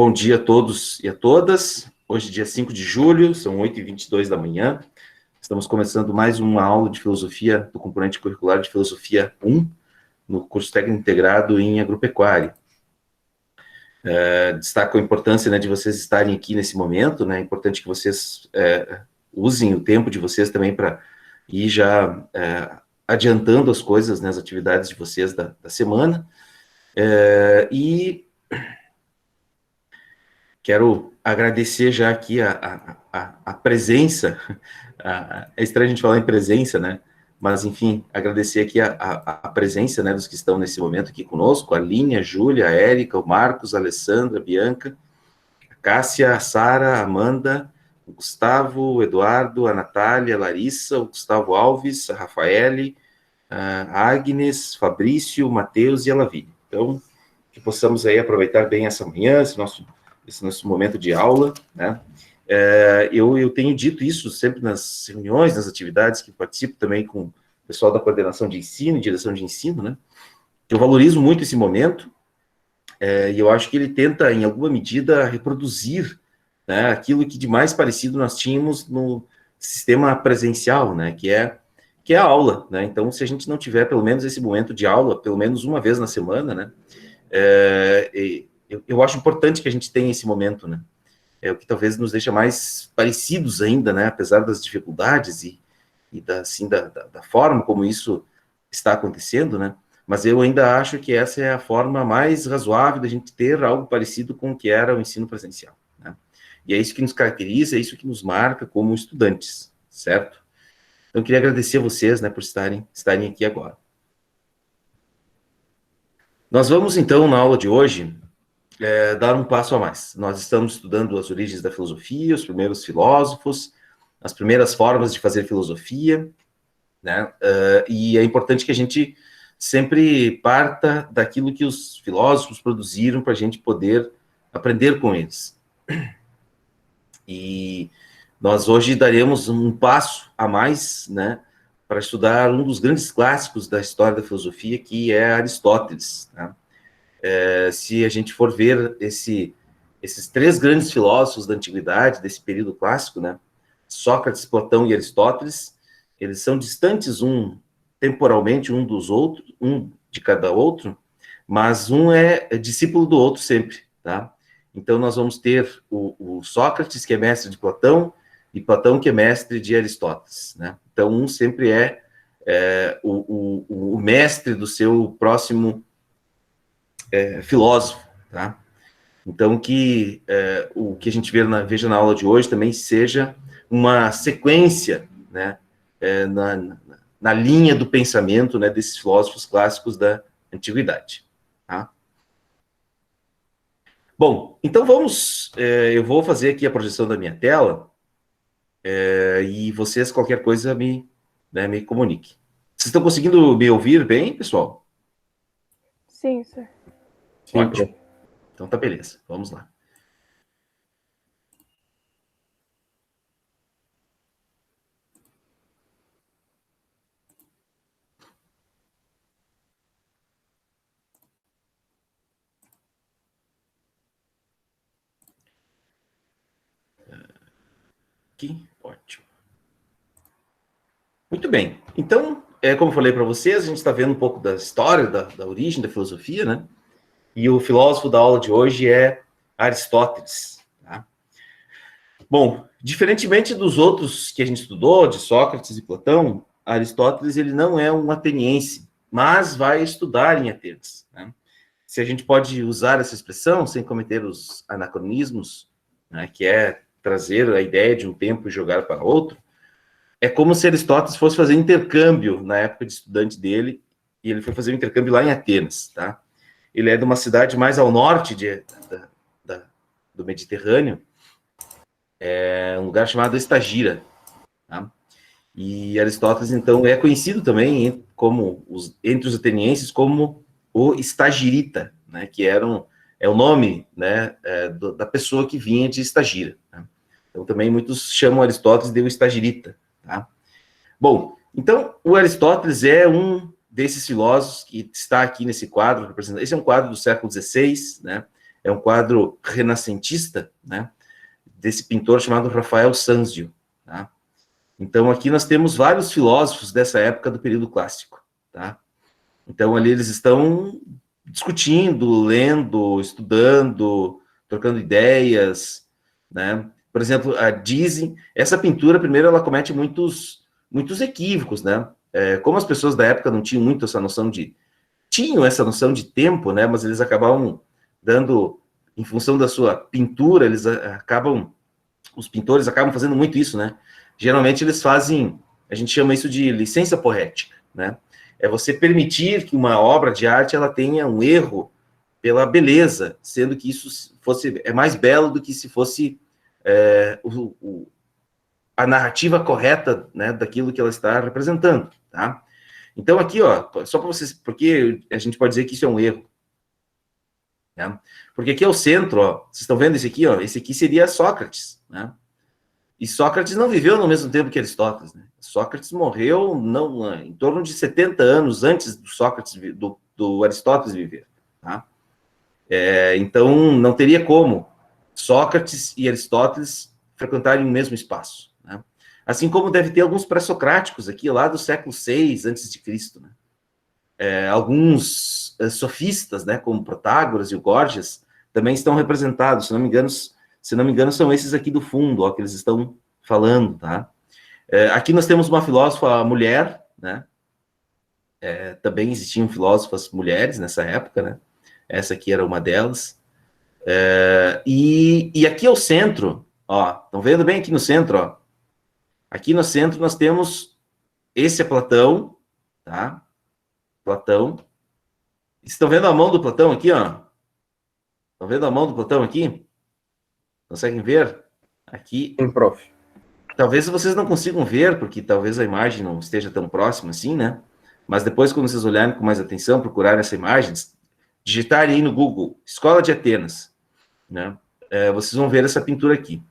Bom dia a todos e a todas. Hoje, dia 5 de julho, são 8h22 da manhã. Estamos começando mais uma aula de filosofia do componente curricular de filosofia 1, no curso técnico integrado em agropecuária. Destaco a importância, de vocês estarem aqui nesse momento, É importante que vocês usem o tempo de vocês também para ir já adiantando as coisas, as atividades de vocês da semana. E quero agradecer já aqui a presença, é estranho a gente falar em presença, mas, enfim, agradecer aqui a presença, dos que estão nesse momento aqui conosco, a Aline, a Júlia, a Érica, o Marcos, a Alessandra, a Bianca, a Cássia, a Sara, a Amanda, o Gustavo, o Eduardo, a Natália, a Larissa, o Gustavo Alves, a Rafaele, a Agnes, Fabrício, o Matheus e a Lavínia. Então, que possamos aí aproveitar bem essa manhã, esse nosso momento de aula, Eu tenho dito isso sempre nas reuniões, nas atividades que participo também com o pessoal da coordenação de ensino e direção de ensino, que eu valorizo muito esse momento, e eu acho que ele tenta, em alguma medida, reproduzir aquilo que de mais parecido nós tínhamos no sistema presencial, que é a aula, Então, se a gente não tiver pelo menos esse momento de aula, pelo menos uma vez na semana, eu acho importante que a gente tenha esse momento, É o que talvez nos deixa mais parecidos ainda, apesar das dificuldades e da forma como isso está acontecendo, Mas eu ainda acho que essa é a forma mais razoável da gente ter algo parecido com o que era o ensino presencial, E é isso que nos caracteriza, é isso que nos marca como estudantes, certo? Então, eu queria agradecer a vocês, por estarem aqui agora. Nós vamos, então, na aula de hoje, dar um passo a mais. Nós estamos estudando as origens da filosofia, os primeiros filósofos, as primeiras formas de fazer filosofia, e é importante que a gente sempre parta daquilo que os filósofos produziram para a gente poder aprender com eles. E nós hoje daremos um passo a mais, para estudar um dos grandes clássicos da história da filosofia, que é Aristóteles, Se a gente for ver esses três grandes filósofos da antiguidade, desse período clássico, Sócrates, Platão e Aristóteles, eles são distantes temporalmente um dos outros, um de cada outro, mas um é discípulo do outro sempre, Então, nós vamos ter o Sócrates, que é mestre de Platão, e Platão, que é mestre de Aristóteles, Então, um sempre é o mestre do seu próximo filósofo, Então, que o que a gente veja na aula de hoje também seja uma sequência, na linha do pensamento, desses filósofos clássicos da antiguidade, Bom, então eu vou fazer aqui a projeção da minha tela, e vocês, qualquer coisa, me comuniquem. Vocês estão conseguindo me ouvir bem, pessoal? Sim, senhor. Ótimo. Então tá, beleza. Vamos lá. Aqui, ótimo. Muito bem. Então, como eu falei para vocês, a gente está vendo um pouco da história, da origem da filosofia, E o filósofo da aula de hoje é Aristóteles. Bom, diferentemente dos outros que a gente estudou, de Sócrates e Platão, Aristóteles ele não é um ateniense, mas vai estudar em Atenas. Se a gente pode usar essa expressão sem cometer os anacronismos, que é trazer a ideia de um tempo e jogar para outro, é como se Aristóteles fosse fazer intercâmbio na época de estudante dele, e ele foi fazer um intercâmbio lá em Atenas, Ele é de uma cidade mais ao norte do Mediterrâneo, um lugar chamado Estagira, E Aristóteles, então, é conhecido também entre os atenienses como o Estagirita, que é o nome da pessoa que vinha de Estagira. Então, também muitos chamam Aristóteles de o Estagirita. Bom, então, o Aristóteles é um desses filósofos que está aqui nesse quadro representado. Esse é um quadro do século XVI, É é um quadro renascentista, né, desse pintor chamado Rafael Sanzio, tá? Então, aqui nós temos vários filósofos dessa época do período clássico, tá? Então, ali eles estão discutindo, lendo, estudando, trocando ideias, né? Por exemplo, dizem, essa pintura, primeiro, ela comete muitos equívocos, né? Como as pessoas da época não tinham muito essa noção tinham essa noção de tempo, né? Mas eles acabavam dando, em função da sua pintura, os pintores acabam fazendo muito isso, né? Geralmente eles fazem, a gente chama isso de licença poética, né? É você permitir que uma obra de arte ela tenha um erro pela beleza, sendo que isso é mais belo do que se fosse a narrativa correta, né, daquilo que ela está representando, tá? Então aqui, ó, só para vocês, porque a gente pode dizer que isso é um erro, né? Porque aqui é o centro, ó, vocês estão vendo esse aqui, ó, esse aqui seria Sócrates, né? E Sócrates não viveu no mesmo tempo que Aristóteles, né? Sócrates morreu em torno de 70 anos antes do Aristóteles viver, tá? Então, não teria como Sócrates e Aristóteles frequentarem o mesmo espaço, né? Assim como deve ter alguns pré-socráticos aqui, lá do século VI a.C., né? Alguns sofistas, né, como Protágoras e o Górgias, também estão representados, se não me engano, são esses aqui do fundo, ó, que eles estão falando, tá? Aqui nós temos uma filósofa mulher, né? Também existiam filósofas mulheres nessa época, né? Essa aqui era uma delas. E aqui é o centro, ó, estão vendo bem aqui no centro, ó? Aqui no centro nós temos, esse é Platão, tá? Platão. Estão vendo a mão do Platão aqui, ó? Estão vendo a mão do Platão aqui? Conseguem ver? Aqui. Sim, prof. Talvez vocês não consigam ver, porque talvez a imagem não esteja tão próxima assim, né? Mas depois, quando vocês olharem com mais atenção, procurarem essa imagem, digitarem aí no Google, Escola de Atenas, né? Vocês vão ver essa pintura aqui.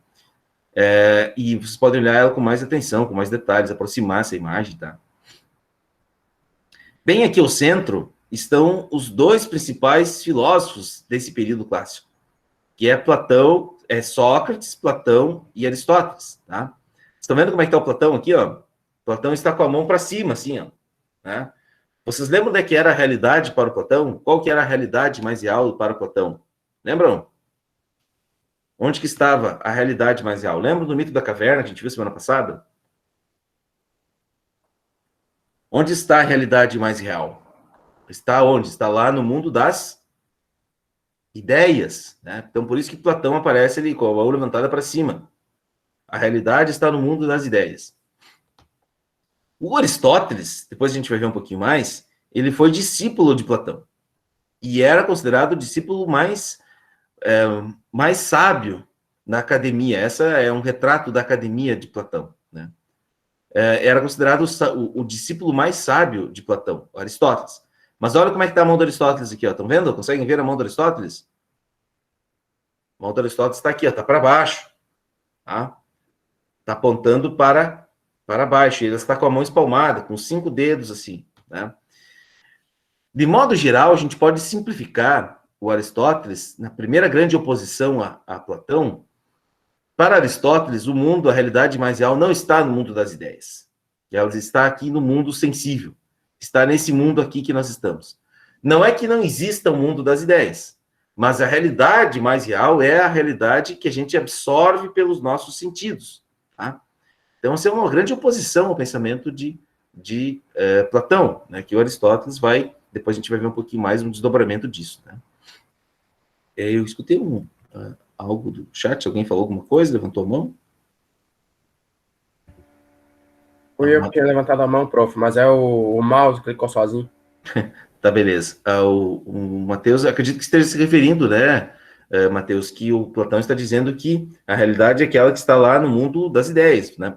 E vocês podem olhar ela com mais atenção, com mais detalhes, aproximar essa imagem, tá? Bem aqui ao centro estão os dois principais filósofos desse período clássico, que é Platão, Sócrates, Platão e Aristóteles, tá? Estão vendo como é que está o Platão aqui, ó? Platão está com a mão para cima, assim, ó, né? Vocês lembram de que era a realidade para o Platão? Qual que era a realidade mais real para o Platão? Lembram? Onde que estava a realidade mais real? Lembram do mito da caverna que a gente viu semana passada? Onde está a realidade mais real? Está onde? Está lá no mundo das ideias, né? Então, por isso que Platão aparece ali com a mão levantada para cima. A realidade está no mundo das ideias. O Aristóteles, depois a gente vai ver um pouquinho mais, ele foi discípulo de Platão. E era considerado o discípulo mais sábio na academia. Essa é um retrato da academia de Platão, né? Era considerado o discípulo mais sábio de Platão, Aristóteles. Mas olha como é que está a mão do Aristóteles aqui, ó. Estão vendo? Conseguem ver a mão do Aristóteles? A mão do Aristóteles está aqui, ó, está para baixo. Tá? Está apontando para baixo. Ele está com a mão espalmada, com 5 dedos, assim, né? De modo geral, a gente pode simplificar o Aristóteles na primeira grande oposição a Platão. Para Aristóteles, o mundo, a realidade mais real, não está no mundo das ideias. Ela está aqui no mundo sensível. Está nesse mundo aqui que nós estamos. Não é que não exista o mundo das ideias, mas a realidade mais real é a realidade que a gente absorve pelos nossos sentidos. Tá? Então, essa é uma grande oposição ao pensamento de Platão, né, que o Aristóteles vai, depois a gente vai ver um pouquinho mais um desdobramento disso. Né? Eu escutei algo do chat, alguém falou alguma coisa, levantou a mão? Fui eu que tinha levantado a mão, prof, mas é o mouse clicou sozinho. Tá, beleza. O Matheus, acredito que esteja se referindo, né, Matheus, que o Platão está dizendo que a realidade é aquela que está lá no mundo das ideias, né?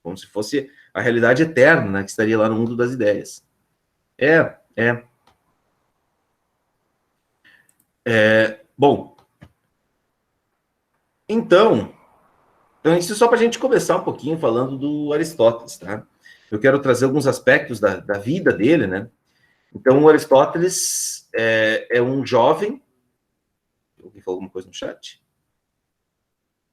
Como se fosse a realidade eterna, né, que estaria lá no mundo das ideias. Bom, então, isso é só para a gente começar um pouquinho falando do Aristóteles, tá? Eu quero trazer alguns aspectos da vida dele, né? Então, o Aristóteles é um jovem Alguém falou alguma coisa no chat?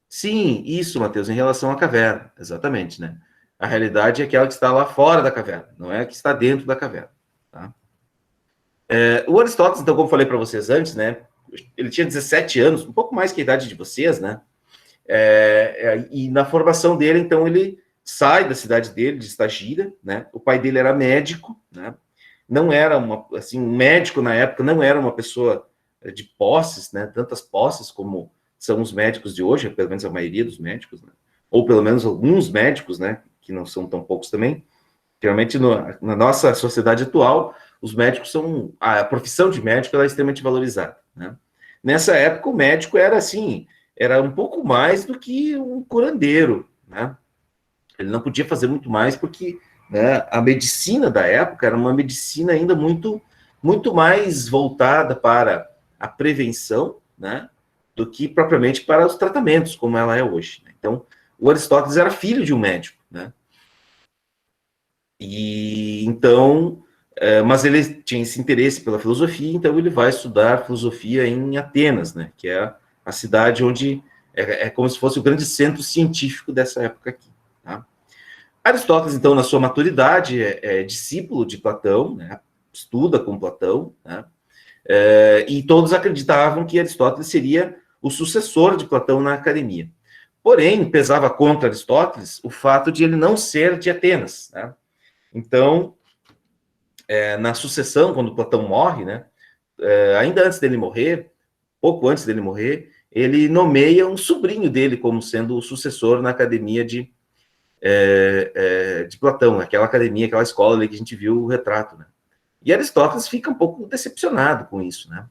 Sim, isso, Matheus, em relação à caverna, exatamente, né? A realidade é aquela que está lá fora da caverna, não é a que está dentro da caverna, tá? O Aristóteles, então, como falei para vocês antes, né? Ele tinha 17 anos, um pouco mais que a idade de vocês, né? E na formação dele, então, ele sai da cidade dele, de Estagira, né? O pai dele era médico, né? Não era um médico na época não era uma pessoa de posses, né? Tantas posses como são os médicos de hoje, pelo menos a maioria dos médicos, né? Ou pelo menos alguns médicos, né? Que não são tão poucos também. Geralmente, na nossa sociedade atual, os médicos são... A profissão de médico ela é extremamente valorizada, né? Nessa época, o médico era assim, era um pouco mais do que um curandeiro, né? Ele não podia fazer muito mais porque, né, a medicina da época era uma medicina ainda muito, muito mais voltada para a prevenção, né, do que propriamente para os tratamentos, como ela é hoje. Então, o Aristóteles era filho de um médico, né? E então, mas ele tinha esse interesse pela filosofia, então ele vai estudar filosofia em Atenas, né? Que é a cidade onde é como se fosse o grande centro científico dessa época aqui. Tá? Aristóteles, então, na sua maturidade, é discípulo de Platão, né? Estuda com Platão, né? E todos acreditavam que Aristóteles seria o sucessor de Platão na academia. Porém, pesava contra Aristóteles o fato de ele não ser de Atenas, né? Então, na sucessão, quando Platão morre, né, ainda antes dele morrer, pouco antes dele morrer, ele nomeia um sobrinho dele como sendo o sucessor na academia de Platão, aquela academia, aquela escola ali que a gente viu o retrato, né? E Aristóteles fica um pouco decepcionado com isso, né?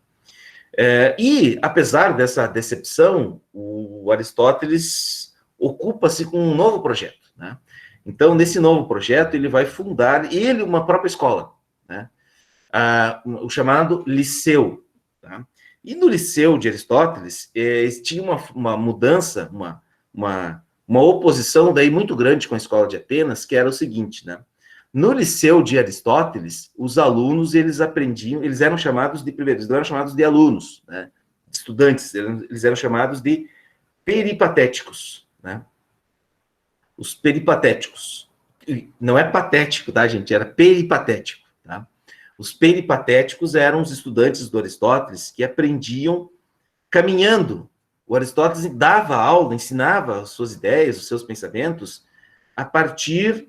E, apesar dessa decepção, o Aristóteles ocupa-se com um novo projeto, né? Então, nesse novo projeto, ele vai fundar, uma própria escola, né? O chamado Liceu, tá? E no Liceu de Aristóteles, tinha uma mudança, uma oposição daí muito grande com a escola de Atenas, que era o seguinte, né? No Liceu de Aristóteles, os alunos, eles aprendiam, eles eram chamados de, primeiro, eles não eram chamados de alunos, né? Estudantes, eles eram chamados de peripatéticos, né? Os peripatéticos. Não é patético, tá, gente? Era peripatético, tá? Os peripatéticos eram os estudantes do Aristóteles que aprendiam caminhando. O Aristóteles dava aula, ensinava as suas ideias, os seus pensamentos, a partir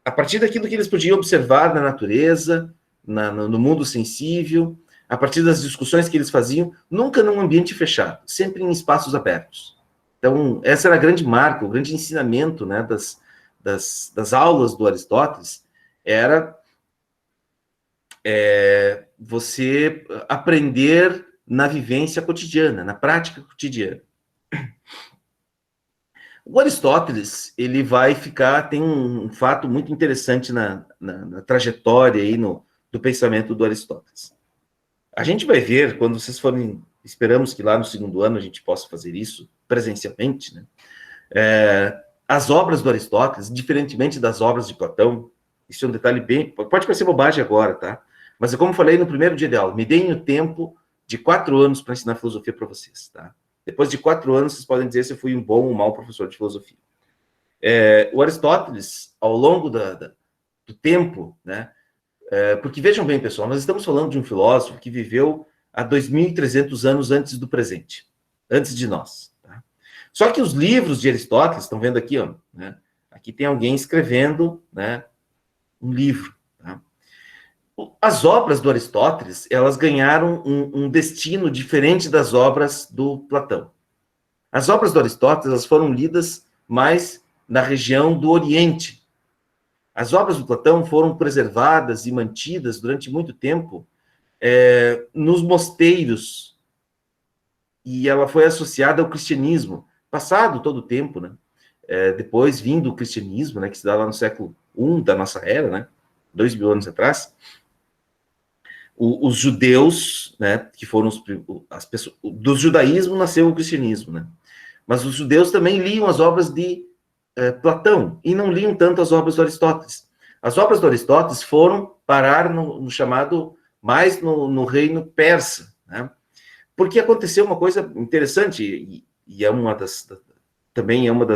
a partir daquilo que eles podiam observar na natureza, no mundo sensível, a partir das discussões que eles faziam, nunca num ambiente fechado, sempre em espaços abertos. Então, essa era a grande marca, o grande ensinamento, né, das aulas do Aristóteles, era você aprender na vivência cotidiana, na prática cotidiana. O Aristóteles, ele vai tem um fato muito interessante na trajetória aí do pensamento do Aristóteles. A gente vai ver, quando vocês forem, esperamos que lá no segundo ano a gente possa fazer isso presencialmente, né? As obras do Aristóteles, diferentemente das obras de Platão, isso é um detalhe pode parecer bobagem agora, tá? Mas como eu falei no primeiro dia de aula, me deem o tempo de 4 anos para ensinar filosofia para vocês, tá? Depois de 4 anos, vocês podem dizer se eu fui um bom ou um mau professor de filosofia. O Aristóteles, ao longo do tempo, né? Porque vejam bem, pessoal, nós estamos falando de um filósofo que viveu há 2.300 anos antes do presente, antes de nós. Tá? Só que os livros de Aristóteles, estão vendo aqui, ó, né? Aqui tem alguém escrevendo, né, um livro. Tá? As obras do Aristóteles, elas ganharam um destino diferente das obras do Platão. As obras do Aristóteles, elas foram lidas mais na região do Oriente. As obras do Platão foram preservadas e mantidas durante muito tempo nos mosteiros, e ela foi associada ao cristianismo, passado todo o tempo, né? Depois vindo o cristianismo, né, que se dá lá no século I da nossa era, né, 2.000 anos atrás, os judeus, né, que foram as pessoas, do judaísmo nasceu o cristianismo, né, mas os judeus também liam as obras de Platão, e não liam tanto as obras do Aristóteles. As obras do Aristóteles foram parar no chamado mais no reino persa, né? Porque aconteceu uma coisa interessante, e é uma das, também é um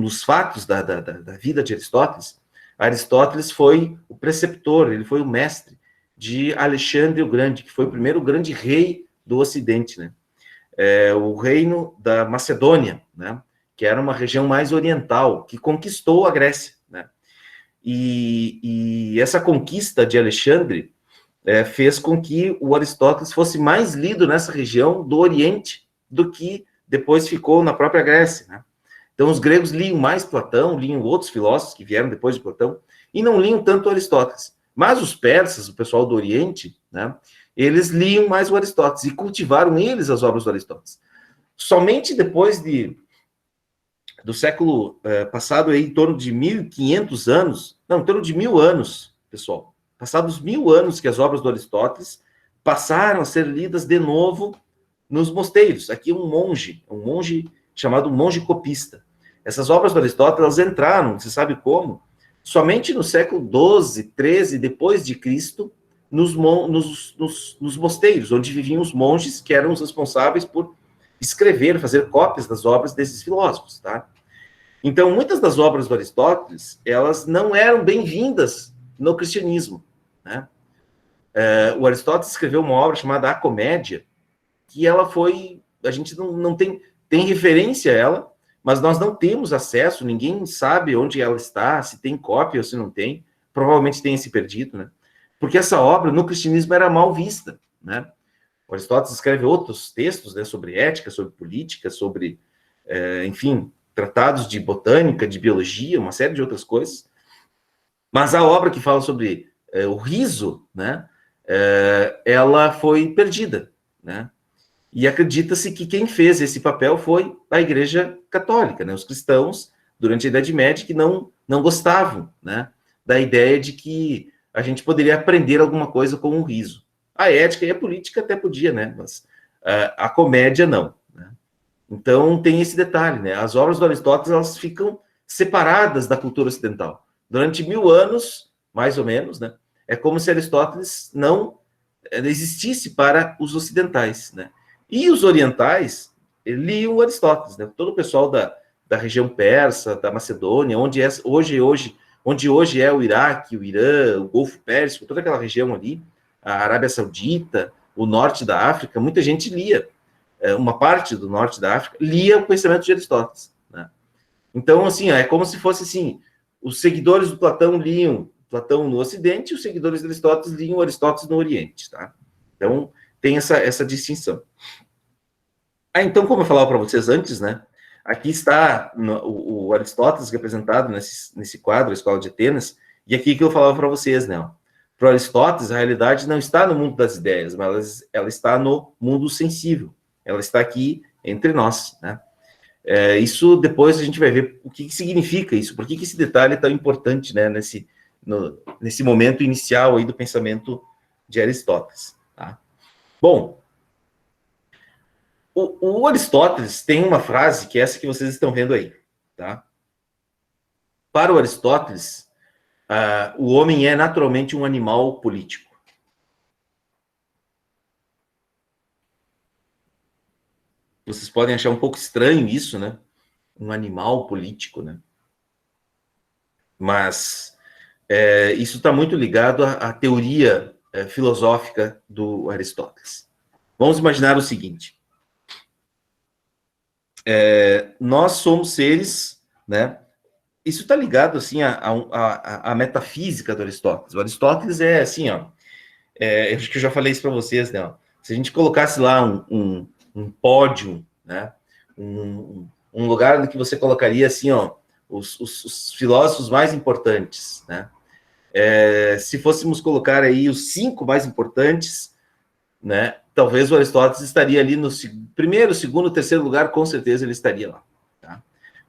dos fatos da vida de Aristóteles. Aristóteles foi o preceptor, ele foi o mestre de Alexandre o Grande, que foi o primeiro grande rei do Ocidente, né? O reino da Macedônia, né? Que era uma região mais oriental, que conquistou a Grécia, né? E essa conquista de Alexandre fez com que o Aristóteles fosse mais lido nessa região do Oriente do que depois ficou na própria Grécia, né? Então, os gregos liam mais Platão, liam outros filósofos que vieram depois de Platão, e não liam tanto Aristóteles. Mas os persas, o pessoal do Oriente, né, eles liam mais o Aristóteles, e cultivaram eles as obras do Aristóteles. Somente depois do século passado, aí, em torno de 1.500 anos, não, em torno de 1.000 anos, pessoal, passados 1.000 anos que as obras do Aristóteles passaram a ser lidas de novo nos mosteiros. Aqui um monge chamado monge copista. Essas obras do Aristóteles, elas entraram, você sabe como? Somente no século XII, XIII, depois de Cristo, nos mosteiros, onde viviam os monges que eram os responsáveis por escrever, fazer cópias das obras desses filósofos, tá? Então, muitas das obras do Aristóteles, elas não eram bem-vindas no cristianismo, né? O Aristóteles escreveu uma obra chamada A Comédia, que ela foi, a gente não tem referência a ela, mas nós não temos acesso, ninguém sabe onde ela está, se tem cópia ou se não tem, provavelmente tenha se perdido, né? Porque essa obra no cristianismo era mal vista, né? O Aristóteles escreve outros textos, né, sobre ética, sobre política, sobre, enfim, tratados de botânica, de biologia, uma série de outras coisas. Mas a obra que fala sobre o riso, né, ela foi perdida, né? E acredita-se que quem fez esse papel foi a Igreja Católica, né? Os cristãos, durante a Idade Média, que não gostavam, né, da ideia de que a gente poderia aprender alguma coisa com o riso. A ética e a política até podia, né? Mas a comédia não, né? Então tem esse detalhe, né? As obras do Aristóteles, elas ficam separadas da cultura ocidental. Durante 1.000 anos, mais ou menos, né? É como se Aristóteles não existisse para os ocidentais, né? E os orientais liam Aristóteles, né? Todo o pessoal da região persa, da Macedônia, onde hoje é o Iraque, o Irã, o Golfo Pérsico, toda aquela região ali, a Arábia Saudita, o norte da África, muita gente lia, uma parte do norte da África lia o pensamento de Aristóteles, né? Então, assim, é como se fosse assim, os seguidores do Platão liam Platão no Ocidente e os seguidores de Aristóteles liam Aristóteles no Oriente, tá? Então, tem essa distinção. Então, como eu falava para vocês antes, né? Aqui está o Aristóteles representado nesse quadro, a Escola de Atenas, e aqui que eu falava para vocês, né? Para Aristóteles, a realidade não está no mundo das ideias, mas ela está no mundo sensível. Ela está aqui entre nós, né? Isso depois a gente vai ver o que significa isso, por que esse detalhe é tão importante, né? Nesse momento inicial aí do pensamento de Aristóteles, tá? Bom, o Aristóteles tem uma frase que é essa que vocês estão vendo aí, tá? Para o Aristóteles, o homem é naturalmente um animal político. Vocês podem achar um pouco estranho isso, né? Um animal político, né? Mas isso está muito ligado à teoria filosófica do Aristóteles. Vamos imaginar o seguinte. Nós somos seres, né? Isso está ligado, assim, à metafísica do Aristóteles. O Aristóteles é, assim, ó... eu acho que eu já falei isso para vocês, né? Ó, se a gente colocasse lá um pódio, né? Um lugar no que você colocaria, assim, ó, os filósofos mais importantes, né? Se fôssemos colocar aí os 5 mais importantes, né? Talvez o Aristóteles estaria ali no primeiro, segundo, terceiro lugar, com certeza ele estaria lá, tá?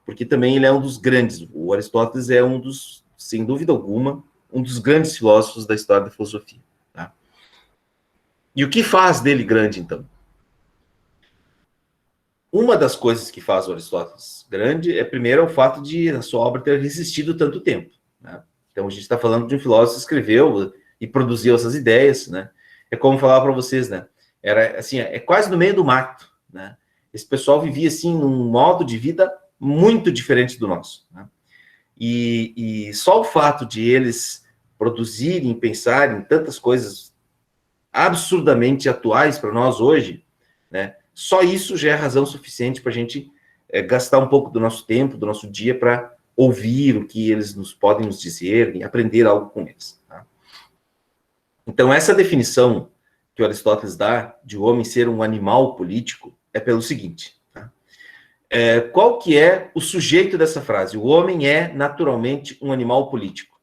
Porque também ele é um dos grandes. O Aristóteles é um dos, sem dúvida alguma, um dos grandes filósofos da história da filosofia, tá? E o que faz dele grande, então? Uma das coisas que faz o Aristóteles grande primeiro, o fato de a sua obra ter resistido tanto tempo, né? Então, a gente está falando de um filósofo que escreveu e produziu essas ideias, né? é como falar para vocês, né? Era assim, é quase no meio do mato, né? Esse pessoal vivia assim num modo de vida muito diferente do nosso, né? E só o fato de eles produzirem, pensarem tantas coisas absurdamente atuais para nós hoje, né? Só isso já é razão suficiente para a gente gastar um pouco do nosso tempo, do nosso dia, para ouvir o que eles podem nos dizer e aprender algo com eles. Tá? Então, essa definição que o Aristóteles dá de o homem ser um animal político é pelo seguinte. Tá? Qual que é o sujeito dessa frase? O homem é naturalmente um animal político.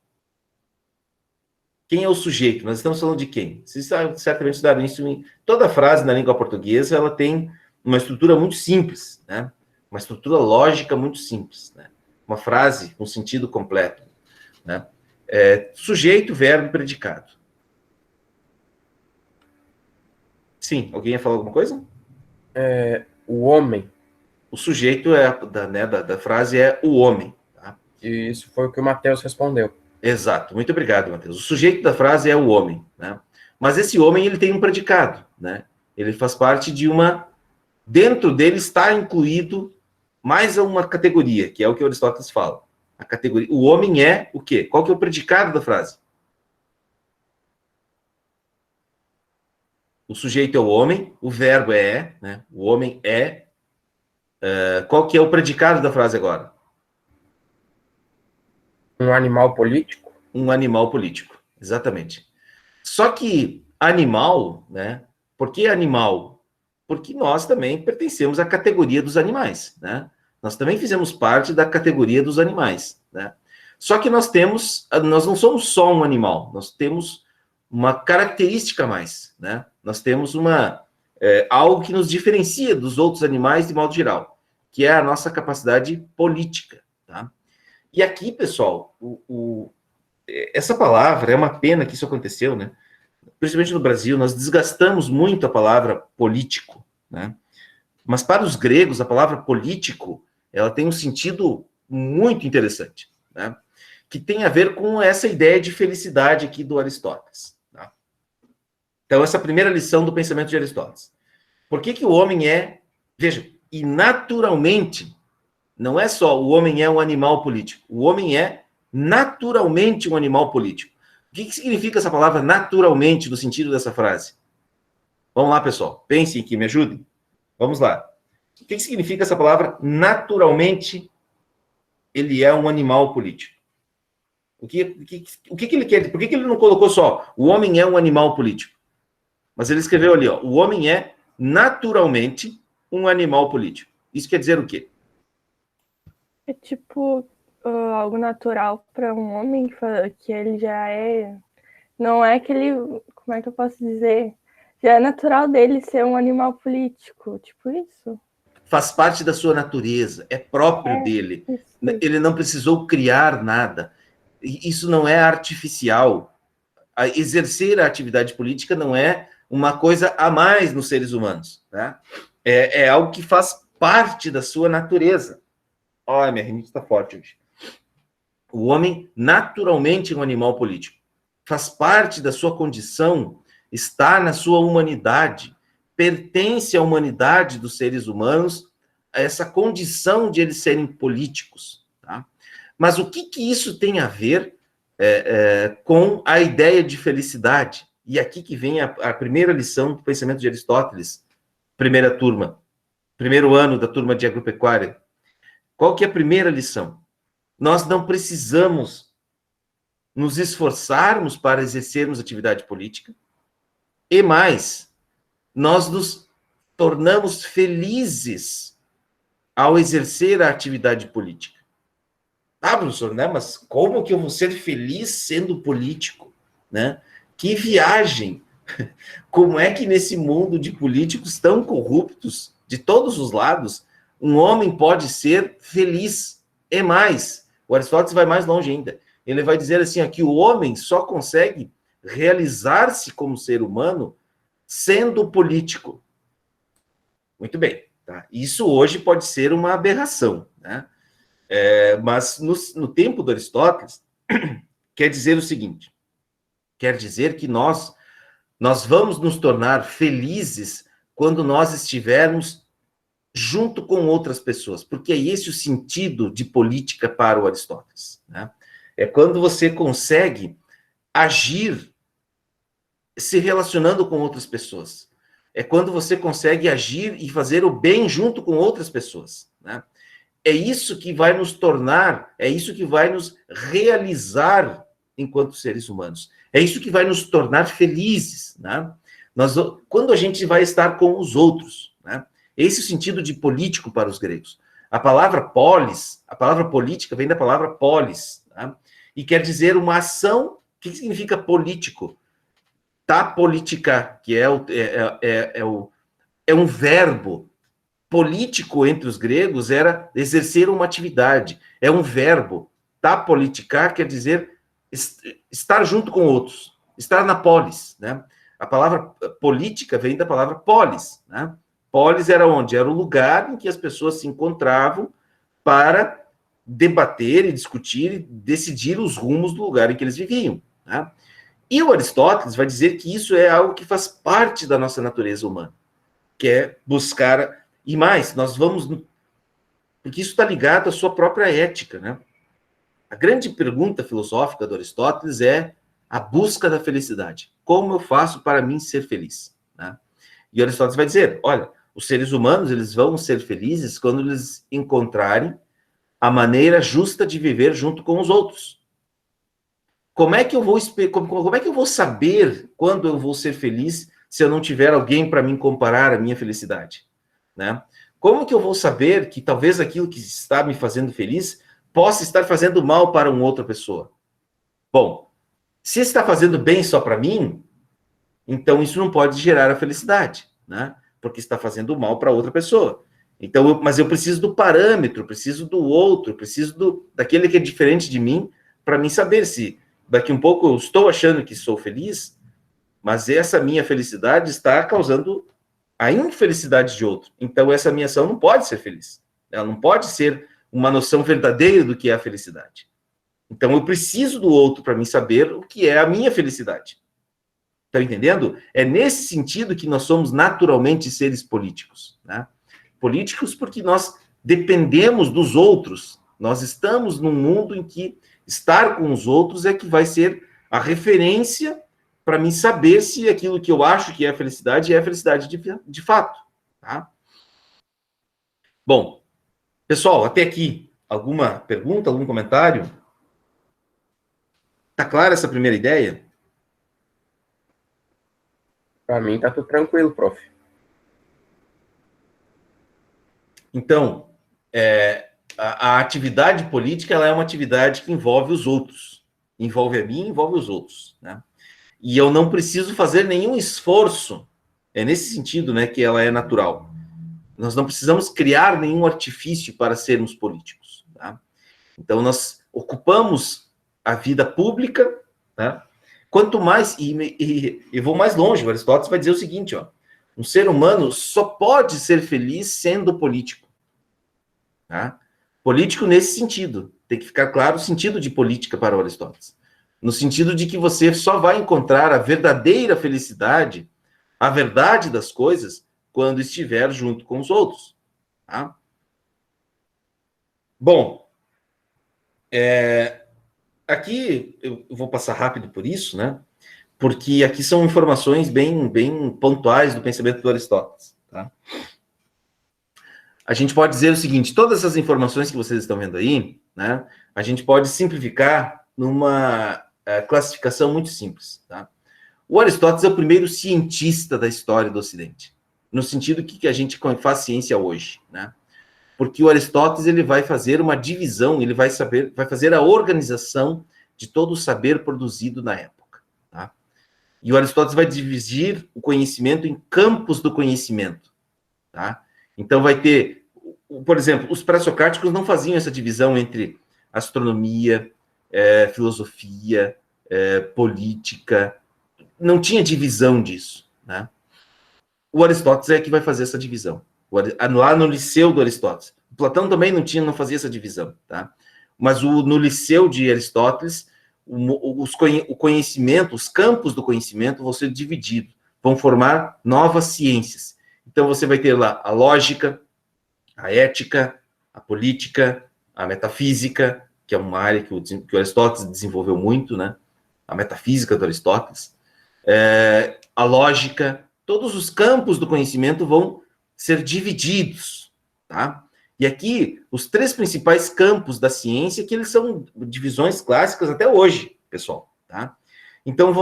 Quem é o sujeito? Nós estamos falando de quem? Vocês certamente estudaram isso. Toda frase na língua portuguesa ela tem uma estrutura muito simples, né? Uma estrutura lógica muito simples, né? Uma frase com sentido completo, né? Sujeito, verbo e predicado. Sim, alguém ia falar alguma coisa? O homem. O sujeito da frase é o homem. Tá? E isso foi o que o Matheus respondeu. Exato, muito obrigado, Matheus. O sujeito da frase é o homem, né? Mas esse homem, ele tem um predicado, né? Ele faz parte de uma... Dentro dele está incluído mais uma categoria, que é o que Aristóteles fala. A categoria... O homem é o quê? Qual que é o predicado da frase? O sujeito é o homem, o verbo é, né? O homem é. Qual que é o predicado da frase agora? Um animal político? Um animal político, exatamente. Só que animal, né? Por que animal? Porque nós também pertencemos à categoria dos animais, né? Nós também fizemos parte da categoria dos animais, né? Só que nós não somos só um animal, nós temos uma característica a mais, né? Nós temos algo que nos diferencia dos outros animais de modo geral, que é a nossa capacidade política, tá? E aqui, pessoal, essa palavra, é uma pena que isso aconteceu, né? Principalmente no Brasil, nós desgastamos muito a palavra político, né? Mas para os gregos, a palavra político, ela tem um sentido muito interessante, né? Que tem a ver com essa ideia de felicidade aqui do Aristóteles. Tá? Então, essa primeira lição do pensamento de Aristóteles. Por que que o homem veja, e naturalmente, não é só o homem é um animal político, o homem é naturalmente um animal político. O que significa essa palavra naturalmente no sentido dessa frase? Vamos lá, pessoal. Pensem aqui, me ajudem. Vamos lá. O que significa essa palavra naturalmente ele é um animal político? O que ele quer? Por que ele não colocou só o homem é um animal político? Mas ele escreveu ali, ó, o homem é naturalmente um animal político. Isso quer dizer o quê? É tipo algo natural para um homem que ele já é. Não é que ele. Como é que eu posso dizer? Já é natural dele ser um animal político, tipo isso. Faz parte da sua natureza, é próprio dele. Isso. Ele não precisou criar nada. Isso não é artificial. Exercer a atividade política não é uma coisa a mais nos seres humanos. Né? É algo que faz parte da sua natureza. Olha, minha rinite está forte hoje. O homem, naturalmente, é um animal político. Faz parte da sua condição, está na sua humanidade, pertence à humanidade dos seres humanos, a essa condição de eles serem políticos. Tá? Mas o que isso tem a ver com a ideia de felicidade? E aqui que vem a primeira lição do pensamento de Aristóteles, primeira turma, primeiro ano da turma de agropecuária. Qual que é a primeira lição? Nós não precisamos nos esforçarmos para exercermos atividade política, e mais, nós nos tornamos felizes ao exercer a atividade política. Ah, professor, né? Mas como que eu vou ser feliz sendo político? Né? Que viagem! Como é que nesse mundo de políticos tão corruptos, de todos os lados, um homem pode ser feliz? E mais, o Aristóteles vai mais longe ainda. Ele vai dizer assim, que o homem só consegue realizar-se como ser humano sendo político. Muito bem. Tá? Isso hoje pode ser uma aberração, né? Mas no tempo do Aristóteles, quer dizer o seguinte, quer dizer que nós Nós vamos nos tornar felizes quando nós estivermos junto com outras pessoas, porque é esse o sentido de política para o Aristóteles, né? É quando você consegue agir se relacionando com outras pessoas. É quando você consegue agir e fazer o bem junto com outras pessoas, né? É isso que vai nos tornar, é isso que vai nos realizar enquanto seres humanos. É isso que vai nos tornar felizes, né? Quando a gente vai estar com os outros, né? Esse é o sentido de político para os gregos. A palavra polis, a palavra política vem da palavra polis, né? E quer dizer uma ação. O que significa político? Tá politica, que é um verbo. Político entre os gregos era exercer uma atividade. É um verbo. Tá politicar quer dizer estar junto com outros, estar na polis, né? A palavra política vem da palavra polis, né? Polis era onde? Era o lugar em que as pessoas se encontravam para debater e discutir e decidir os rumos do lugar em que eles viviam, né? E o Aristóteles vai dizer que isso é algo que faz parte da nossa natureza humana, que é buscar, e mais, nós vamos, porque isso está ligado à sua própria ética, né? A grande pergunta filosófica do Aristóteles é a busca da felicidade. Como eu faço para mim ser feliz, né? E Aristóteles vai dizer, olha, os seres humanos, eles vão ser felizes quando eles encontrarem a maneira justa de viver junto com os outros. Como é que eu vou saber quando eu vou ser feliz se eu não tiver alguém para me comparar a minha felicidade, né? Como que eu vou saber que talvez aquilo que está me fazendo feliz possa estar fazendo mal para uma outra pessoa? Bom, se está fazendo bem só para mim, então isso não pode gerar a felicidade, né? Porque está fazendo mal para outra pessoa. Então, mas eu preciso do parâmetro, preciso do outro, preciso daquele que é diferente de mim, para mim saber se daqui um pouco eu estou achando que sou feliz, mas essa minha felicidade está causando a infelicidade de outro. Então, essa minha ação não pode ser feliz. Ela não pode ser uma noção verdadeira do que é a felicidade. Então, eu preciso do outro para mim saber o que é a minha felicidade. Estão entendendo? É nesse sentido que nós somos naturalmente seres políticos, né? Políticos porque nós dependemos dos outros. Nós estamos num mundo em que estar com os outros é que vai ser a referência para mim saber se aquilo que eu acho que é a felicidade de fato, tá? Bom, pessoal, até aqui, alguma pergunta, algum comentário? Tá clara essa primeira ideia? Para mim tá tudo tranquilo, prof. Então, a atividade política ela é uma atividade que envolve os outros. Envolve a mim, envolve os outros, né? E eu não preciso fazer nenhum esforço. É nesse sentido, né, que ela é natural. Nós não precisamos criar nenhum artifício para sermos políticos, tá? Então, nós ocupamos a vida pública, tá? Quanto mais, e vou mais longe, o Aristóteles vai dizer o seguinte, ó, um ser humano só pode ser feliz sendo político, tá? Político nesse sentido, tem que ficar claro o sentido de política para o Aristóteles, no sentido de que você só vai encontrar a verdadeira felicidade, a verdade das coisas, quando estiver junto com os outros, tá? Bom, aqui eu vou passar rápido por isso, né? Porque aqui são informações bem pontuais do pensamento do Aristóteles, tá? A gente pode dizer o seguinte, todas essas informações que vocês estão vendo aí, né? A gente pode simplificar numa classificação muito simples, tá? O Aristóteles é o primeiro cientista da história do Ocidente, no sentido que a gente faz ciência hoje, né? Porque o Aristóteles ele vai fazer uma divisão, ele vai fazer a organização de todo o saber produzido na época, tá? E o Aristóteles vai dividir o conhecimento em campos do conhecimento, tá? Então vai ter, por exemplo, os pré-socráticos não faziam essa divisão entre astronomia, filosofia, política, não tinha divisão disso, né? O Aristóteles é que vai fazer essa divisão. Lá no Liceu do Aristóteles. Platão também não fazia essa divisão, tá? Mas no Liceu de Aristóteles, o conhecimento, os campos do conhecimento vão ser divididos, vão formar novas ciências. Então, você vai ter lá a lógica, a ética, a política, a metafísica, que é uma área que o Aristóteles desenvolveu muito, né? A metafísica do Aristóteles, a lógica, todos os campos do conhecimento vão ser divididos, tá? E aqui, os 3 principais campos da ciência, que eles são divisões clássicas até hoje, pessoal, tá? Então,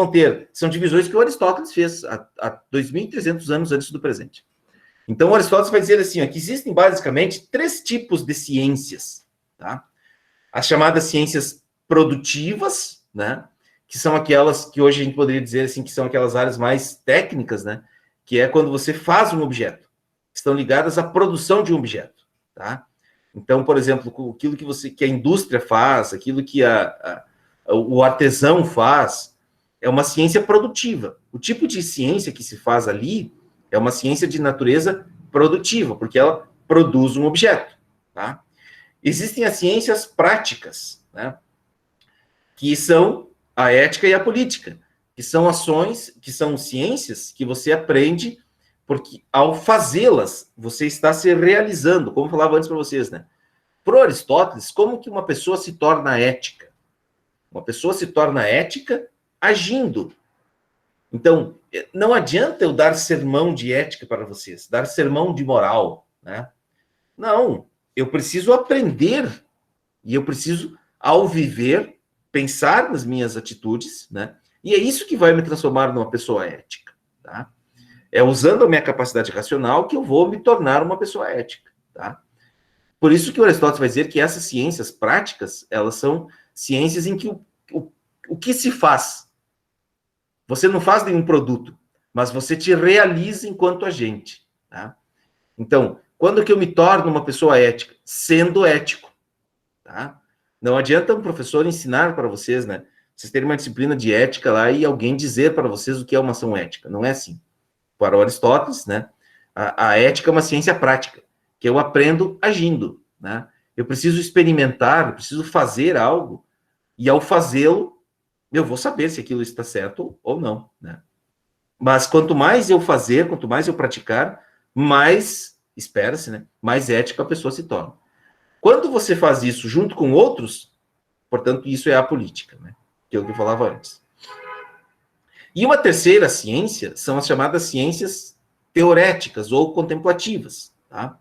são divisões que o Aristóteles fez há 2.300 anos antes do presente. Então, o Aristóteles vai dizer assim, ó, que existem basicamente 3 tipos de ciências, tá? As chamadas ciências produtivas, né? Que são aquelas que hoje a gente poderia dizer assim, que são aquelas áreas mais técnicas, né? Que é quando você faz um objeto. Estão ligadas à produção de um objeto, tá? Então, por exemplo, aquilo que a indústria faz, aquilo que o artesão faz, é uma ciência produtiva. O tipo de ciência que se faz ali é uma ciência de natureza produtiva, porque ela produz um objeto, tá? Existem as ciências práticas, né? Que são a ética e a política, que são ações, que são ciências que você aprende, porque ao fazê-las, você está se realizando, como eu falava antes para vocês, né? Para Aristóteles, como que uma pessoa se torna ética? Uma pessoa se torna ética agindo. Então, não adianta eu dar sermão de ética para vocês, dar sermão de moral, né? Não, eu preciso aprender, e eu preciso, ao viver, pensar nas minhas atitudes, né? E é isso que vai me transformar numa pessoa ética, tá? É usando a minha capacidade racional que eu vou me tornar uma pessoa ética, tá? Por isso que o Aristóteles vai dizer que essas ciências práticas, elas são ciências em que o que se faz? Você não faz nenhum produto, mas você te realiza enquanto agente, tá? Então, quando que eu me torno uma pessoa ética? Sendo ético, tá? Não adianta um professor ensinar para vocês, né? Vocês terem uma disciplina de ética lá e alguém dizer para vocês o que é uma ação ética. Não é assim. Para o Aristóteles, né? A ética é uma ciência prática, que eu aprendo agindo, né? Eu preciso experimentar, eu preciso fazer algo, e ao fazê-lo, eu vou saber se aquilo está certo ou não, né? Mas quanto mais eu fazer, quanto mais eu praticar, mais, espera-se, né? Mais ética a pessoa se torna. Quando você faz isso junto com outros, portanto, isso é a política, né? Que é o que eu falava antes. E uma terceira ciência são as chamadas ciências teoréticas ou contemplativas, tá?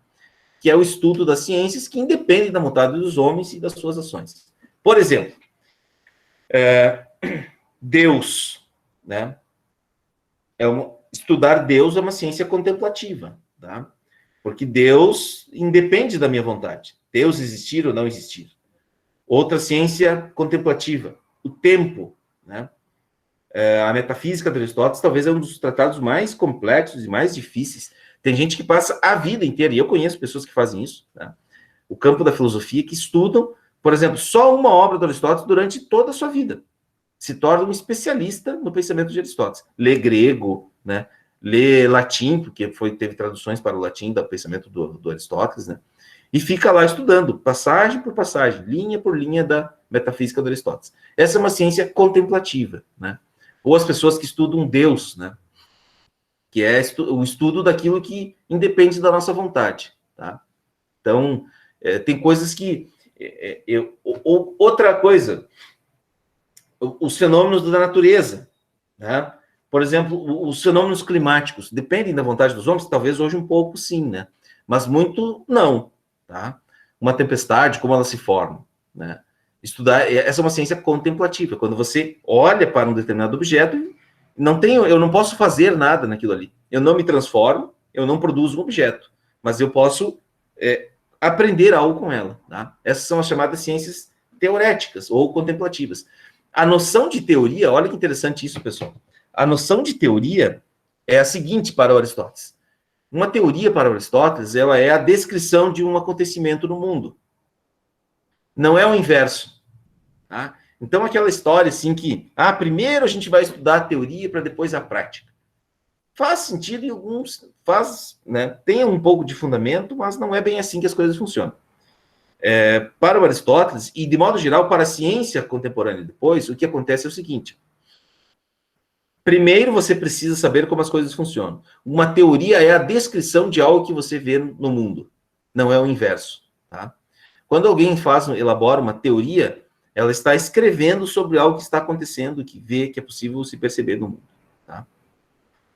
Que é o estudo das ciências que independem da vontade dos homens e das suas ações. Por exemplo, Deus, né? Estudar Deus é uma ciência contemplativa, tá? Porque Deus independe da minha vontade. Deus existir ou não existir. Outra ciência contemplativa, o tempo, né? A metafísica de Aristóteles talvez é um dos tratados mais complexos e mais difíceis. Tem gente que passa a vida inteira, e eu conheço pessoas que fazem isso, né? O campo da filosofia, que estudam, por exemplo, só uma obra do Aristóteles durante toda a sua vida. Se torna um especialista no pensamento de Aristóteles. Lê grego, né? Lê latim, porque teve traduções para o latim do pensamento do Aristóteles, né? E fica lá estudando, passagem por passagem, linha por linha da metafísica do Aristóteles. Essa é uma ciência contemplativa, né? Ou as pessoas que estudam Deus, né? Que é o estudo daquilo que independe da nossa vontade, tá? Então, tem coisas que... outra coisa, os fenômenos da natureza, né? Por exemplo, os fenômenos climáticos dependem da vontade dos homens? Talvez hoje um pouco sim, né? Mas muito não, tá? Uma tempestade, como ela se forma, né? Estudar, essa é uma ciência contemplativa, quando você olha para um determinado objeto, eu não posso fazer nada naquilo ali. Eu não me transformo, eu não produzo um objeto, mas eu posso aprender algo com ela, tá? Essas são as chamadas ciências teoréticas ou contemplativas. A noção de teoria, olha que interessante isso, pessoal. A noção de teoria é a seguinte para Aristóteles. Uma teoria para Aristóteles, ela é a descrição de um acontecimento no mundo. Não é o inverso, tá? Então, aquela história assim que, primeiro a gente vai estudar a teoria para depois a prática. Faz sentido em alguns, né? Tem um pouco de fundamento, mas não é bem assim que as coisas funcionam. Para o Aristóteles, e de modo geral para a ciência contemporânea depois, o que acontece é o seguinte: primeiro você precisa saber como as coisas funcionam. Uma teoria é a descrição de algo que você vê no mundo, não é o inverso. Tá? Quando alguém elabora uma teoria, ela está escrevendo sobre algo que está acontecendo, que vê que é possível se perceber no mundo. Tá?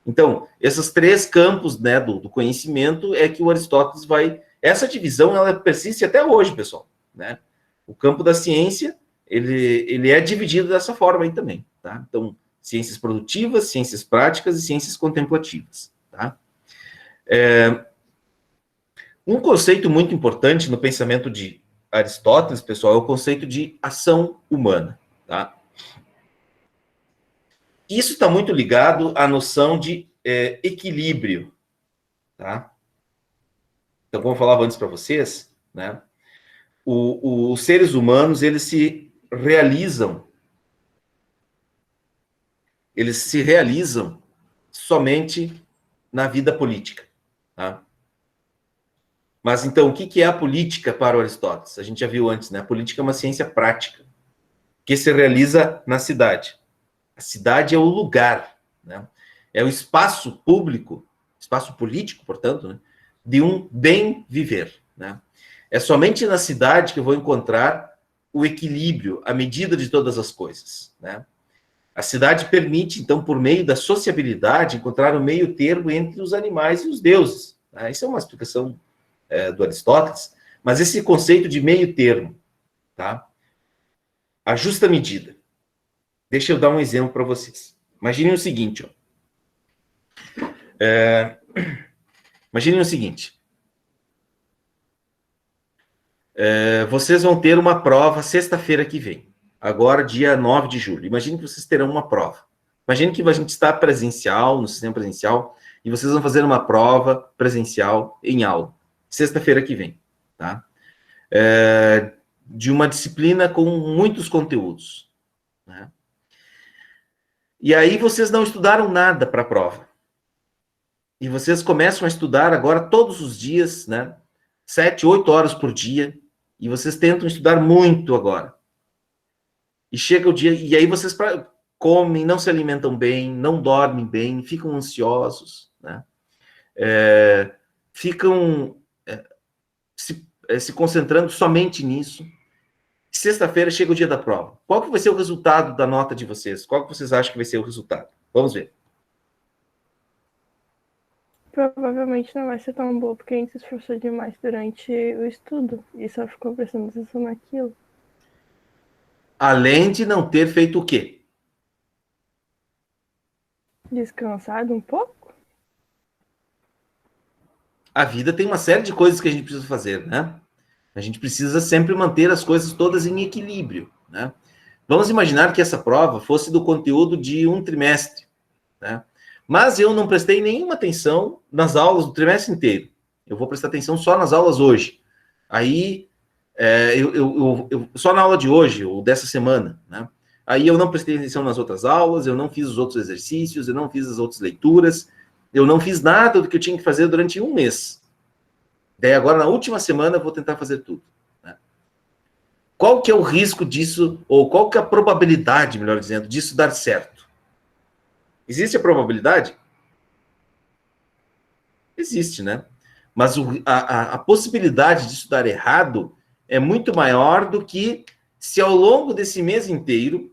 Então, esses três campos, né, do conhecimento é que o Aristóteles vai... Essa divisão, ela persiste até hoje, pessoal. Né? O campo da ciência, ele é dividido dessa forma aí também. Tá? Então, ciências produtivas, ciências práticas e ciências contemplativas. Tá? Um conceito muito importante no pensamento de Aristóteles, pessoal, é o conceito de ação humana. Tá? Isso está muito ligado à noção de equilíbrio. Tá? Então, como eu falava antes para vocês, né, os seres humanos, eles se realizam somente na vida política. Tá? Mas, então, o que é a política para o Aristóteles? A gente já viu antes, né? A política é uma ciência prática, que se realiza na cidade. A cidade é o lugar, né? É o espaço público, espaço político, portanto, né? De um bem viver, né? É somente na cidade que eu vou encontrar o equilíbrio, a medida de todas as coisas, né? A cidade permite, então, por meio da sociabilidade, encontrar o meio termo entre os animais e os deuses. Né? Isso é uma explicação do Aristóteles, mas esse conceito de meio termo, tá? A justa medida. Deixa eu dar um exemplo para vocês. Imaginem o seguinte, ó. Imaginem o seguinte. Vocês vão ter uma prova sexta-feira que vem. Agora, dia 9 de julho. Imagine que vocês terão uma prova. Imagine que a gente está presencial, no sistema presencial, e vocês vão fazer uma prova presencial em aula. Sexta-feira que vem. Tá? De uma disciplina com muitos conteúdos. Né? E aí vocês não estudaram nada para a prova. E vocês começam a estudar agora todos os dias, né? 7, 8 horas por dia. E vocês tentam estudar muito agora. E chega o dia, e aí vocês comem, não se alimentam bem, não dormem bem, ficam ansiosos, né? Ficam se concentrando somente nisso. Sexta-feira chega o dia da prova. Qual que vai ser o resultado da nota de vocês? Qual que vocês acham que vai ser o resultado? Vamos ver. Provavelmente não vai ser tão boa, porque a gente se esforçou demais durante o estudo e só ficou prestando atenção naquilo. Além de não ter feito o quê? Descansado um pouco? A vida tem uma série de coisas que a gente precisa fazer, né? A gente precisa sempre manter as coisas todas em equilíbrio, né? Vamos imaginar que essa prova fosse do conteúdo de um trimestre, né? Mas eu não prestei nenhuma atenção nas aulas do trimestre inteiro. Eu vou prestar atenção só nas aulas hoje. Aí, só na aula de hoje, ou dessa semana, né? Aí eu não prestei atenção nas outras aulas, eu não fiz os outros exercícios, eu não fiz as outras leituras, eu não fiz nada do que eu tinha que fazer durante um mês. Daí agora, na última semana, eu vou tentar fazer tudo. Né? Qual que é o risco disso, ou qual que é a probabilidade, melhor dizendo, disso dar certo? Existe a probabilidade? Existe, né? Mas a possibilidade disso dar errado é muito maior do que se ao longo desse mês inteiro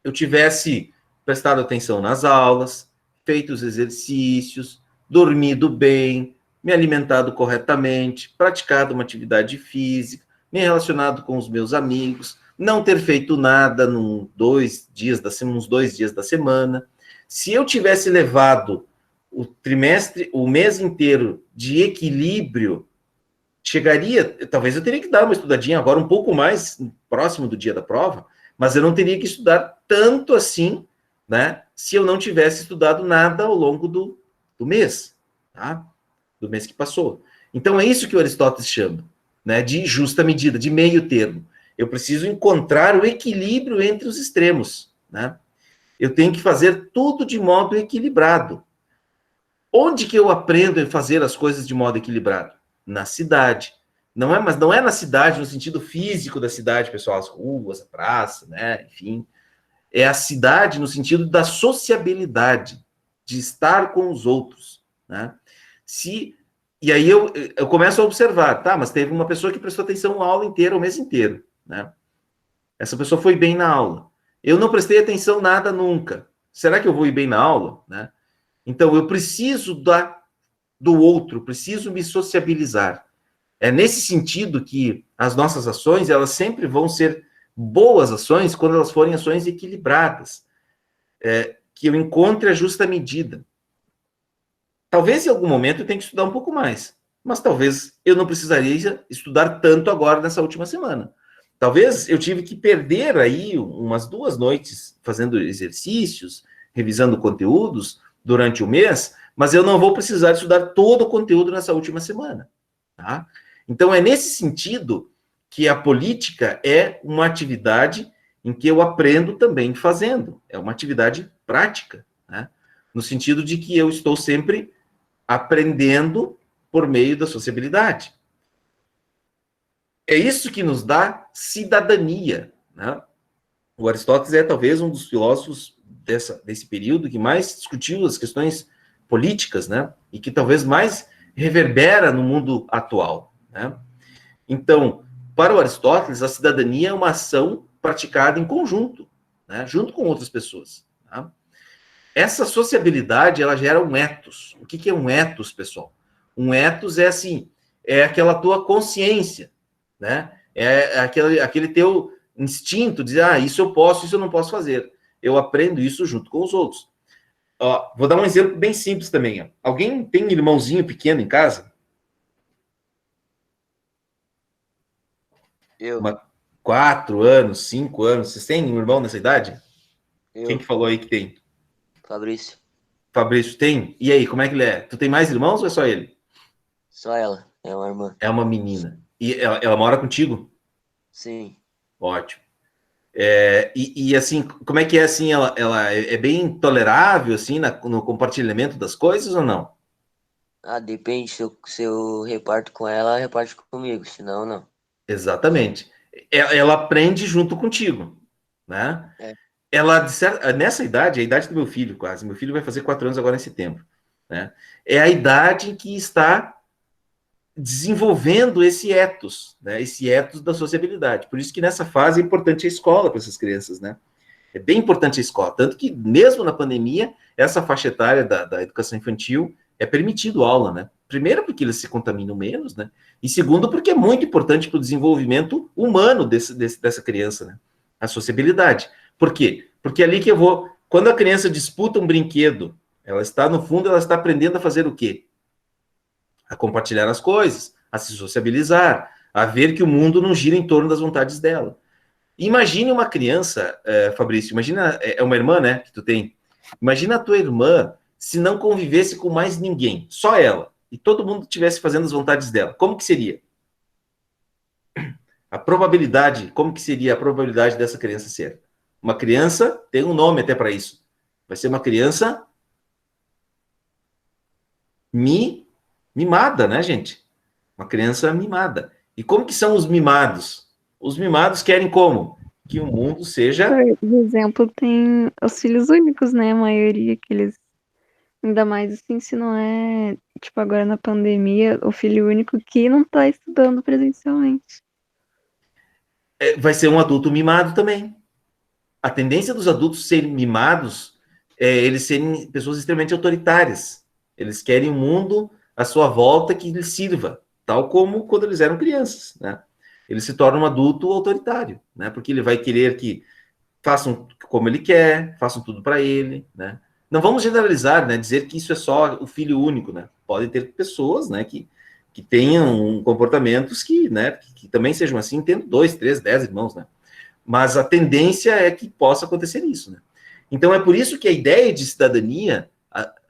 eu tivesse prestado atenção nas aulas, feito os exercícios, dormido bem, me alimentado corretamente, praticado uma atividade física, me relacionado com os meus amigos, não ter feito nada uns 2 dias da semana. Se eu tivesse levado o mês inteiro de equilíbrio, talvez eu teria que dar uma estudadinha agora um pouco mais próximo do dia da prova, mas eu não teria que estudar tanto assim, né, se eu não tivesse estudado nada ao longo do mês, tá? Do mês que passou. Então, é isso que o Aristóteles chama, né, de justa medida, de meio termo. Eu preciso encontrar o equilíbrio entre os extremos, né? Eu tenho que fazer tudo de modo equilibrado. Onde que eu aprendo a fazer as coisas de modo equilibrado? Na cidade. Mas não é na cidade, no sentido físico da cidade, pessoal, as ruas, a praça, né? Enfim, é a cidade no sentido da sociabilidade, de estar com os outros, né? E aí eu começo a observar, tá, mas teve uma pessoa que prestou atenção a aula inteira, o mês inteiro, né? Essa pessoa foi bem na aula. Eu não prestei atenção nada nunca. Será que eu vou ir bem na aula, né? Então, eu preciso do outro, preciso me sociabilizar. É nesse sentido que as nossas ações, elas sempre vão ser boas ações quando elas forem ações equilibradas, que eu encontre a justa medida. Talvez em algum momento eu tenha que estudar um pouco mais, mas talvez eu não precisaria estudar tanto agora nessa última semana. Talvez eu tive que perder aí umas 2 noites fazendo exercícios, revisando conteúdos durante o mês, mas eu não vou precisar estudar todo o conteúdo nessa última semana, tá? Então é nesse sentido que a política é uma atividade em que eu aprendo também fazendo, é uma atividade prática, né? No sentido de que eu estou sempre aprendendo por meio da sociabilidade. É isso que nos dá cidadania, né? O Aristóteles é talvez um dos filósofos desse período que mais discutiu as questões políticas, né? E que talvez mais reverbera no mundo atual, né? Então, para o Aristóteles, a cidadania é uma ação praticada em conjunto, né? Junto com outras pessoas, tá? Essa sociabilidade, ela gera um ethos. O que é um ethos, pessoal? Um ethos é assim, é aquela tua consciência, né? É aquele teu instinto de dizer, isso eu posso, isso eu não posso fazer. Eu aprendo isso junto com os outros. Ó, vou dar um exemplo bem simples também. Ó. Alguém tem um irmãozinho pequeno em casa? Eu. 4 anos, 5 anos. Vocês têm um irmão nessa idade? Eu. Quem que falou aí que tem? Fabrício. Fabrício tem? E aí, como é que ele é? Tu tem mais irmãos ou é só ele? Só ela. É uma irmã. É uma menina. E ela mora contigo? Sim. Ótimo. Assim, como é que é assim? Ela é bem tolerável assim no compartilhamento das coisas ou não? Depende. Se eu reparto com ela reparte comigo. Senão, não. Exatamente. Ela aprende junto contigo, né? É. Nessa idade, é a idade do meu filho quase. Meu filho vai fazer 4 anos agora em setembro, né? É a idade em que está desenvolvendo esse ethos, né? Esse ethos da sociabilidade. Por isso que nessa fase é importante a escola para essas crianças, né? É bem importante a escola, tanto que mesmo na pandemia, essa faixa etária da educação infantil é permitido aula, né? Primeiro porque eles se contaminam menos, né? E segundo porque é muito importante para o desenvolvimento humano dessa criança, né? A sociabilidade. Por quê? Porque é ali que quando a criança disputa um brinquedo, ela está, no fundo, ela está aprendendo a fazer o quê? A compartilhar as coisas, a se sociabilizar, a ver que o mundo não gira em torno das vontades dela. Imagine uma criança, Fabrício, imagina, é uma irmã, né, que tu tem. Imagina a tua irmã se não convivesse com mais ninguém, só ela, e todo mundo estivesse fazendo as vontades dela. Como que seria? Como que seria a probabilidade dessa criança ser? Uma criança, tem um nome até para isso. Vai ser uma criança mimada, né, gente? Uma criança mimada. E como que são os mimados? Os mimados querem como? Que o mundo seja... Por exemplo, tem os filhos únicos, né? A maioria que eles... Ainda mais assim, se não é... Tipo, agora na pandemia, o filho único que não tá estudando presencialmente. Vai ser um adulto mimado também. A tendência dos adultos serem mimados é eles serem pessoas extremamente autoritárias. Eles querem um mundo à sua volta que lhes sirva, tal como quando eles eram crianças, né? Ele se torna um adulto autoritário, né? Porque ele vai querer que façam como ele quer, façam tudo para ele, né? Não vamos generalizar, né? Dizer que isso é só o filho único, né? Podem ter pessoas, né? Que tenham comportamentos né? Que também sejam assim, tendo 2, 3, 10 irmãos, né? Mas a tendência é que possa acontecer isso, né? Então é por isso que a ideia de cidadania,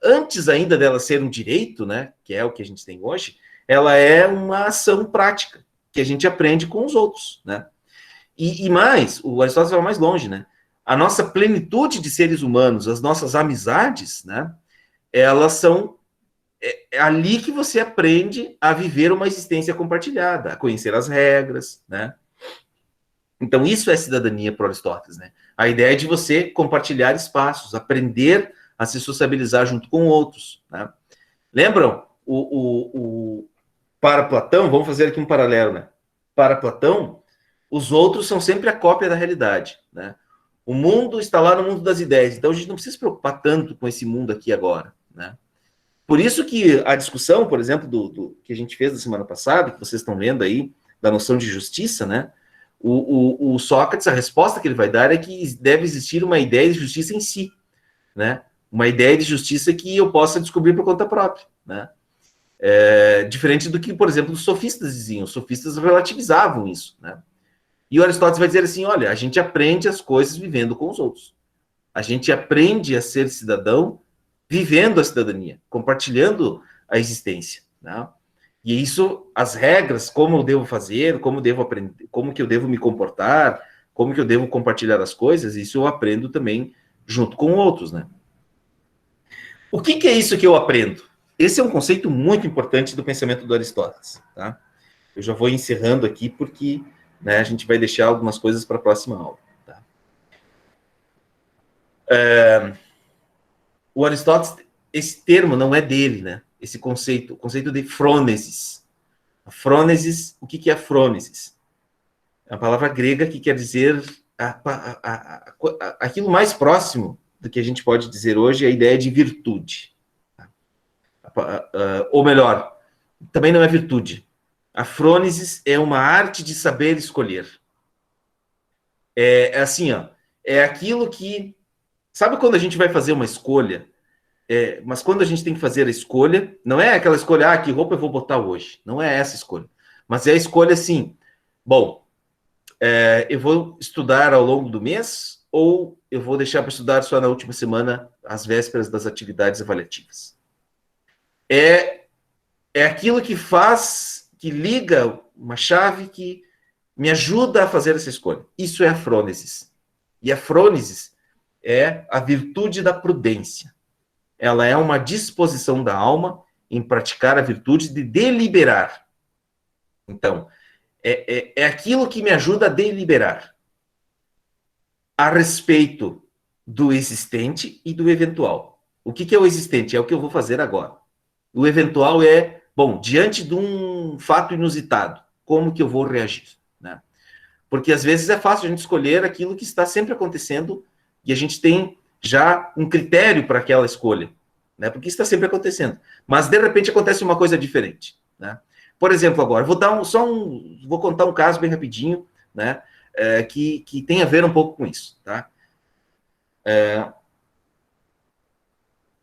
antes ainda dela ser um direito, né? Que é o que a gente tem hoje, ela é uma ação prática que a gente aprende com os outros, né? E mais, o Aristóteles vai mais longe, né? A nossa plenitude de seres humanos, as nossas amizades, né? Elas são é ali que você aprende a viver uma existência compartilhada, a conhecer as regras, né? Então, isso é cidadania para Aristóteles, né? A ideia é de você compartilhar espaços, aprender a se sociabilizar junto com outros, né? Lembram? Para Platão, vamos fazer aqui um paralelo, né? Para Platão, os outros são sempre a cópia da realidade, né? O mundo está lá no mundo das ideias, então a gente não precisa se preocupar tanto com esse mundo aqui agora, né? Por isso que a discussão, por exemplo, do que a gente fez na semana passada, que vocês estão lendo aí, da noção de justiça, né? O Sócrates, a resposta que ele vai dar é que deve existir uma ideia de justiça em si, né? Uma ideia de justiça que eu possa descobrir por conta própria, né? Diferente do que, por exemplo, os sofistas diziam. Os sofistas relativizavam isso, né? E o Aristóteles vai dizer assim, olha, a gente aprende as coisas vivendo com os outros. A gente aprende a ser cidadão vivendo a cidadania, compartilhando a existência, né? E isso, as regras, como eu devo fazer, como devo aprender, como que eu devo me comportar, como que eu devo compartilhar as coisas, isso eu aprendo também junto com outros, né? O que é isso que eu aprendo? Esse é um conceito muito importante do pensamento do Aristóteles, tá? Eu já vou encerrando aqui porque, né, a gente vai deixar algumas coisas para a próxima aula, tá? O Aristóteles, esse termo não é dele, né? Esse conceito, o conceito de frônesis. A frônesis, o que é a frônesis? É uma palavra grega que quer dizer aquilo mais próximo do que a gente pode dizer hoje, é a ideia de virtude. Ou melhor, também não é virtude. A frônesis é uma arte de saber escolher. É assim, ó, é aquilo que... Sabe quando a gente vai fazer uma escolha? Mas quando a gente tem que fazer a escolha, não é aquela escolha, que roupa eu vou botar hoje. Não é essa escolha. Mas é a escolha assim, bom, eu vou estudar ao longo do mês ou eu vou deixar para estudar só na última semana, às vésperas das atividades avaliativas. É aquilo que faz, que liga uma chave que me ajuda a fazer essa escolha. Isso é a frônesis. E a frônesis é a virtude da prudência. Ela é uma disposição da alma em praticar a virtude de deliberar. Então, é aquilo que me ajuda a deliberar a respeito do existente e do eventual. O que é o existente? É o que eu vou fazer agora. O eventual é, bom, diante de um fato inusitado, como que eu vou reagir, né? Porque às vezes é fácil a gente escolher aquilo que está sempre acontecendo e a gente tem já um critério para aquela escolha, né? Porque isso está sempre acontecendo. Mas, de repente, acontece uma coisa diferente, né? Por exemplo, agora, vou contar um caso bem rapidinho, né? Que tem a ver um pouco com isso, tá?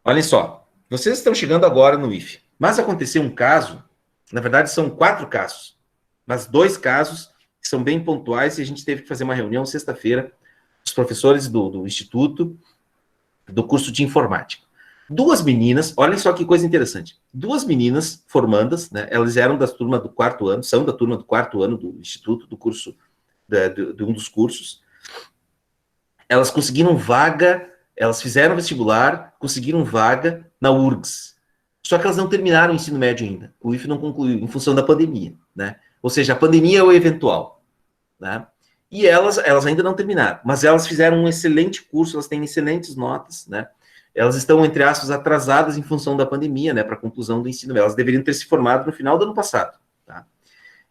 Olhem só, vocês estão chegando agora no IFE, mas aconteceu um caso, na verdade são 4 casos, mas 2 casos que são bem pontuais e a gente teve que fazer uma reunião sexta-feira, os professores do Instituto, do curso de Informática. 2 meninas, olhem só que coisa interessante, 2 meninas formandas, né, elas eram da turma do 4º ano, são da turma do 4º ano do Instituto, do curso, de um dos cursos, elas conseguiram vaga, elas fizeram vestibular, conseguiram vaga na URGS, só que elas não terminaram o ensino médio ainda, o IFE não concluiu, em função da pandemia, né, ou seja, a pandemia é o eventual, né, e elas ainda não terminaram, mas elas fizeram um excelente curso, elas têm excelentes notas, né, elas estão, entre aspas, atrasadas em função da pandemia, né, para a conclusão do ensino. Elas deveriam ter se formado no final do ano passado, tá?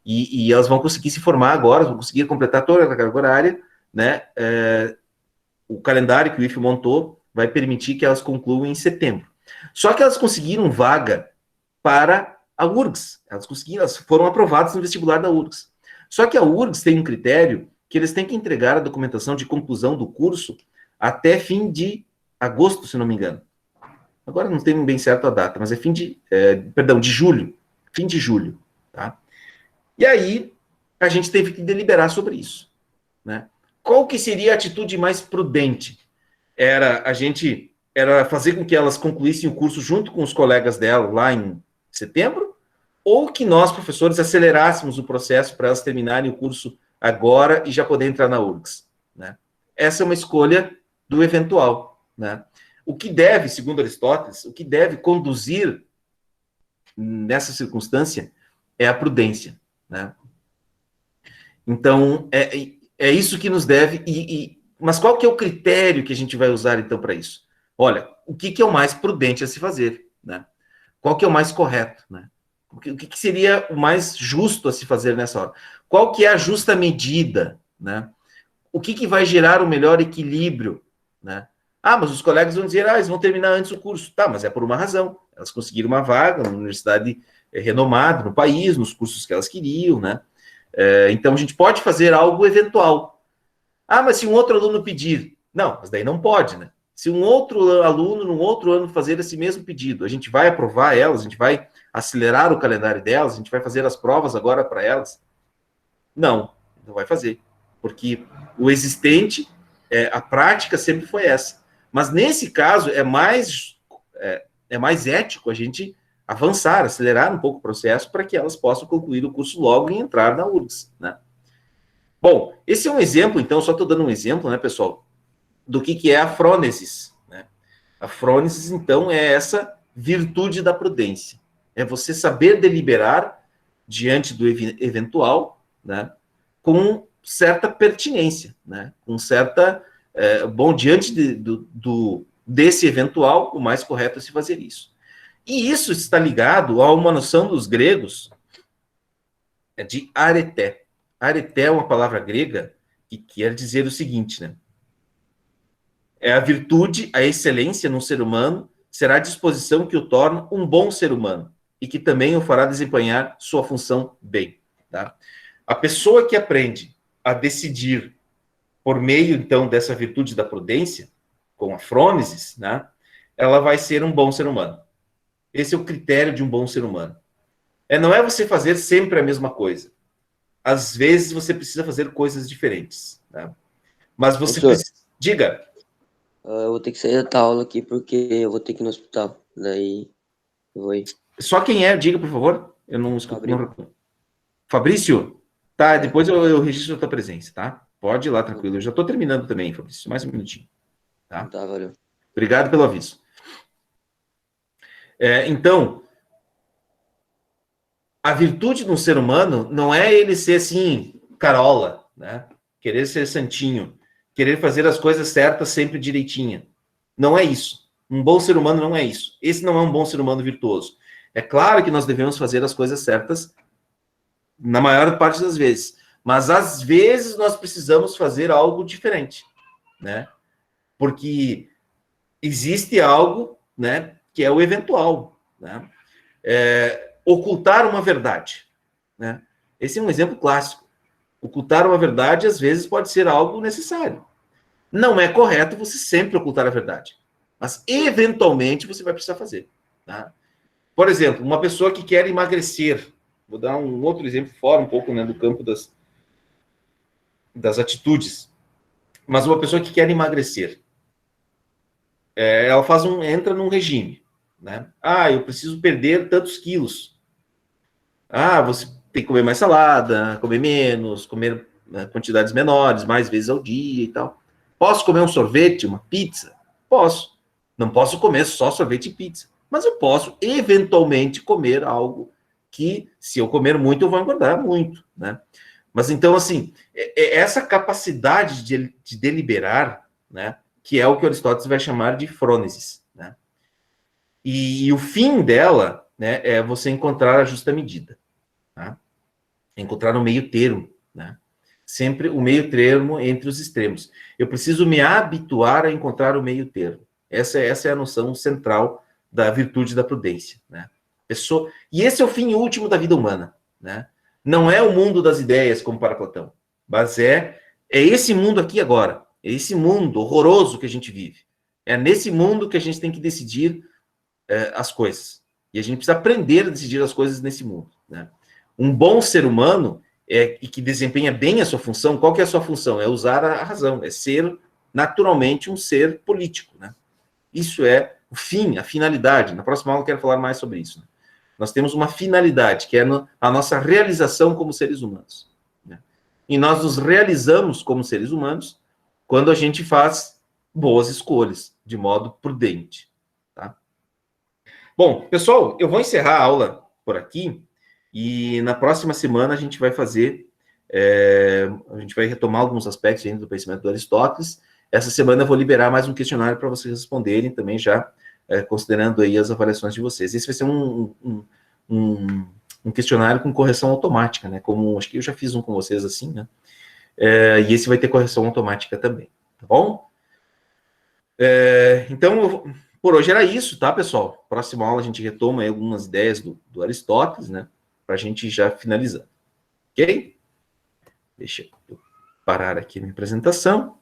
E elas vão conseguir se formar agora, vão conseguir completar toda a carga horária, né? O calendário que o IFE montou vai permitir que elas concluam em setembro. Só que elas conseguiram vaga para a URGS. Elas foram aprovadas no vestibular da URGS. Só que a URGS tem um critério que eles têm que entregar a documentação de conclusão do curso até fim de agosto, se não me engano. Agora não tenho bem certo a data, mas é de julho. Fim de julho, tá? E aí, a gente teve que deliberar sobre isso, né? Qual que seria a atitude mais prudente? Era fazer com que elas concluíssem o curso junto com os colegas dela lá em setembro, ou que nós, professores, acelerássemos o processo para elas terminarem o curso agora e já poder entrar na URGS, né? Essa é uma escolha do eventual, né? O que deve, segundo Aristóteles, o que deve conduzir nessa circunstância, é a prudência, né? Então, é isso que nos deve... Mas qual que é o critério que a gente vai usar, então, para isso? Olha, o que é o mais prudente a se fazer, né? Qual que é o mais correto, né? O que seria o mais justo a se fazer nessa hora? Qual que é a justa medida, né? O que vai gerar o melhor equilíbrio, né? Ah, mas os colegas vão dizer, eles vão terminar antes o curso. Tá, mas é por uma razão. Elas conseguiram uma vaga numa universidade renomada no país, nos cursos que elas queriam, né? Então, a gente pode fazer algo eventual. Ah, mas se um outro aluno pedir... Não, mas daí não pode, né? Se um outro aluno, num outro ano, fazer esse mesmo pedido, a gente vai aprovar elas, a gente vai acelerar o calendário delas, a gente vai fazer as provas agora para elas? Não vai fazer. Porque o existente, a prática sempre foi essa. Mas nesse caso, é mais ético a gente avançar, acelerar um pouco o processo para que elas possam concluir o curso logo e entrar na URGS, né? Bom, esse é um exemplo, então, só estou dando um exemplo, né, pessoal, do que é a frônesis, né? A frônesis, então, é essa virtude da prudência. É você saber deliberar diante do eventual, né, com certa pertinência, né, com certa... diante desse eventual, o mais correto é se fazer isso. E isso está ligado a uma noção dos gregos de areté. Areté é uma palavra grega que quer dizer o seguinte, né? É a virtude, a excelência num ser humano, será a disposição que o torna um bom ser humano e que também o fará desempenhar sua função bem, tá? A pessoa que aprende a decidir por meio, então, dessa virtude da prudência, com a frônesis, né, ela vai ser um bom ser humano. Esse é o critério de um bom ser humano. Não é você fazer sempre a mesma coisa. Às vezes, você precisa fazer coisas diferentes, né? Mas você precisa... Diga. Eu vou ter que sair da aula aqui, porque eu vou ter que ir no hospital. Daí, eu vou ir. Só quem é? Diga, por favor. Eu não escuto. Fabrício? Tá, depois eu registro a tua presença, tá? Pode ir lá, tranquilo. Eu já estou terminando também, Fabrício. Mais um minutinho. Tá, valeu. Obrigado pelo aviso. Então, a virtude de um ser humano não é ele ser assim, carola, né? Querer ser santinho, querer fazer as coisas certas sempre direitinha. Não é isso. Um bom ser humano não é isso. Esse não é um bom ser humano virtuoso. É claro que nós devemos fazer as coisas certas na maior parte das vezes. Mas, às vezes, nós precisamos fazer algo diferente, né? Porque existe algo, né, que é o eventual, né? Ocultar uma verdade, né? Esse é um exemplo clássico. Ocultar uma verdade, às vezes, pode ser algo necessário. Não é correto você sempre ocultar a verdade. Mas, eventualmente, você vai precisar fazer, tá? Por exemplo, uma pessoa que quer emagrecer. Vou dar um outro exemplo fora um pouco, né, do campo das atitudes. Mas uma pessoa que quer emagrecer, ela entra num regime, né? Eu preciso perder tantos quilos. Você tem que comer mais salada, comer menos, comer quantidades menores, mais vezes ao dia e tal. Posso comer um sorvete, uma pizza? Posso. Não posso comer só sorvete e pizza. Mas eu posso, eventualmente, comer algo que, se eu comer muito, eu vou engordar muito, né? Mas, então, assim, essa capacidade de deliberar, né, que é o que Aristóteles vai chamar de frônesis, né? E o fim dela, né, é você encontrar a justa medida, tá? Encontrar o meio termo, né? Sempre o meio termo entre os extremos. Eu preciso me habituar a encontrar o meio termo. Essa é a noção central da virtude da prudência, né? E esse é o fim último da vida humana, né? Não é o mundo das ideias, como para Platão, mas é esse mundo aqui agora, é esse mundo horroroso que a gente vive. É nesse mundo que a gente tem que decidir as coisas. E a gente precisa aprender a decidir as coisas nesse mundo, né? Um bom ser humano e que desempenha bem a sua função, qual que é a sua função? É usar a razão, é ser naturalmente um ser político, né? Isso é o fim, a finalidade. Na próxima aula eu quero falar mais sobre isso, né? Nós temos uma finalidade, que é a nossa realização como seres humanos, né? E nós nos realizamos como seres humanos quando a gente faz boas escolhas, de modo prudente, tá? Bom, pessoal, eu vou encerrar a aula por aqui, e na próxima semana a gente vai fazer, a gente vai retomar alguns aspectos ainda do pensamento do Aristóteles. Essa semana eu vou liberar mais um questionário para vocês responderem também, já considerando aí as avaliações de vocês. Esse vai ser um questionário com correção automática, né? Como acho que eu já fiz um com vocês assim, né? E esse vai ter correção automática também, tá bom? Então, por hoje era isso, tá, pessoal? Próxima aula a gente retoma aí algumas ideias do Aristóteles, né? Para a gente já finalizar. Ok? Deixa eu parar aqui a minha apresentação.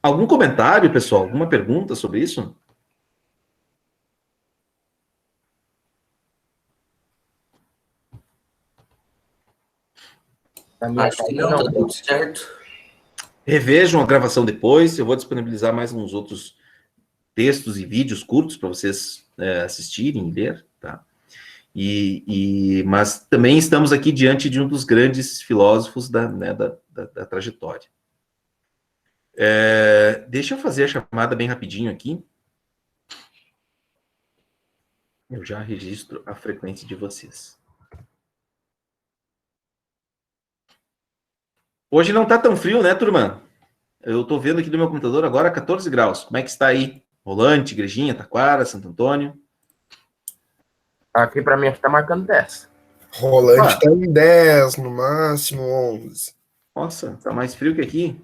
Algum comentário, pessoal? Alguma pergunta sobre isso? Acho que não, tá tudo certo. Revejam a gravação depois. Eu vou disponibilizar mais uns outros textos e vídeos curtos para vocês assistirem e ler, tá? Mas também estamos aqui diante de um dos grandes filósofos da trajetória. Deixa eu fazer a chamada bem rapidinho aqui. Eu já registro a frequência de vocês. Hoje não está tão frio, né, turma? Eu estou vendo aqui no meu computador agora 14 graus. Como é que está aí? Rolante, Igrejinha, Taquara, Santo Antônio? Aqui pra mim, acho que tá marcando 10. Rolante tá em 10, no máximo 11. Nossa, tá mais frio que aqui.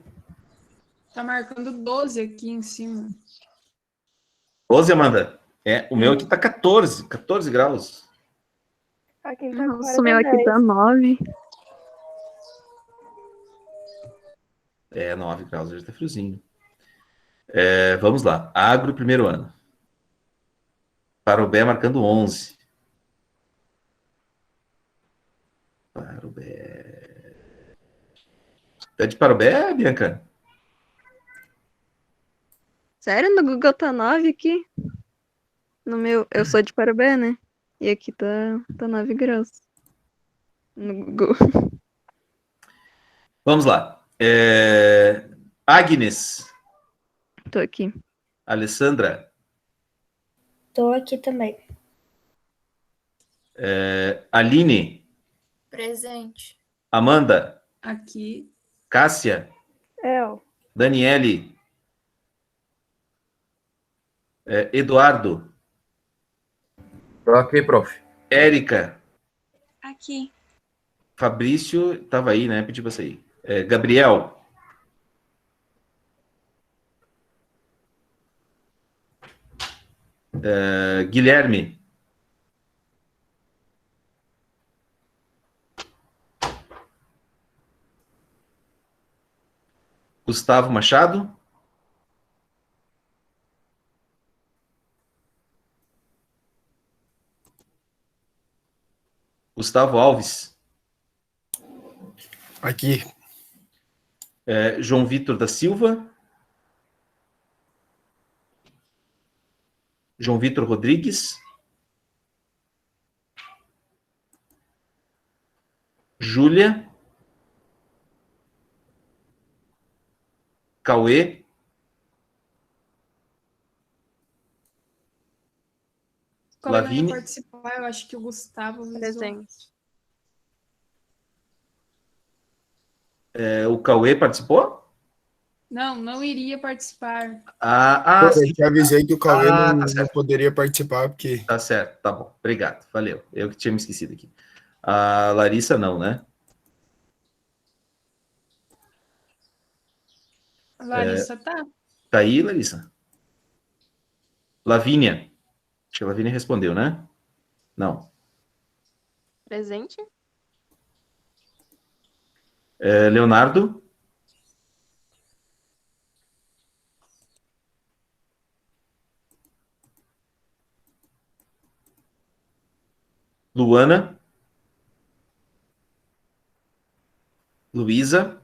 Tá marcando 12 aqui em cima. 12, Amanda? O meu aqui tá 14 graus. Aqui em Taquara Nossa, o meu aqui 10. tá 9. 9 graus, hoje tá friozinho. Vamos lá. Agro, primeiro ano. Parobé marcando 11. Parobé. Tá de Parobé, Bianca? Sério? No Google tá 9 aqui? No meu, eu sou de Parobé, né? E aqui tá 9 graus. No Google. Vamos lá. Agnes. Tô aqui. Alessandra. Tô aqui também. Aline. Presente. Amanda. Aqui. Cássia. Eu. Daniele. Eduardo. Tô aqui, prof. Érica. Aqui. Fabrício, tava aí, né? Pedi pra sair. Gabriel. Guilherme. Gustavo Machado. Gustavo Alves. Aqui. João Vitor da Silva. João Vitor Rodrigues. Júlia. Cauê. Como eu não ia Lavínia. participar, eu acho que o Gustavo me zoou. Presente. O Cauê participou? Não iria participar. Eu Sim. te avisei que o Cauê Tá não certo. poderia participar, porque Tá certo, tá bom. Obrigado, valeu. Eu que tinha me esquecido aqui. A Larissa não, né? A Larissa tá? Tá aí, Larissa? Lavínia. Acho que a Lavínia respondeu, né? Não. Presente? Leonardo? Luana? Luísa?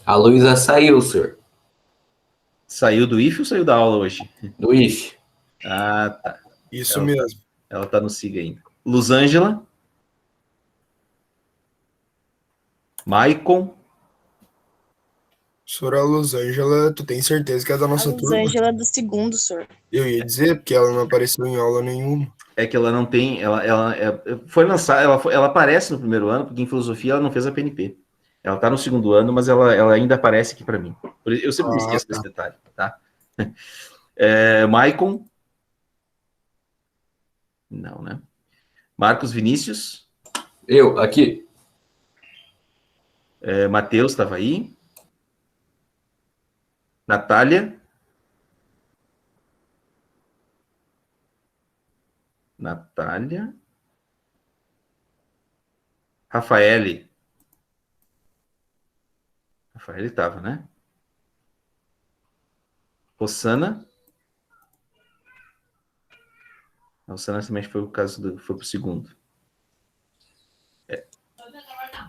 A Luísa saiu, senhor. Saiu do IF ou saiu da aula hoje? Do IF. Ah, tá. isso Ela- mesmo. Ela tá no SIG ainda. Luzângela? Maicon? Sora Losângela, tu tem certeza que é da A nossa turma? Rosângela do segundo, senhor. Eu ia dizer, porque ela não apareceu em aula nenhuma. é que ela não tem, foi lançada, ela aparece no primeiro ano, porque em filosofia ela não fez a PNP. Ela está no segundo ano, mas ela ainda aparece aqui para mim. Eu sempre me esqueço desse detalhe, tá? Maicon? Não, né? Marcos Vinícius? Eu, aqui. Matheus estava aí? Natália? Natália? Rafaele? Rafaele estava, né? Rossana? A Rossana também foi o caso foi pro segundo.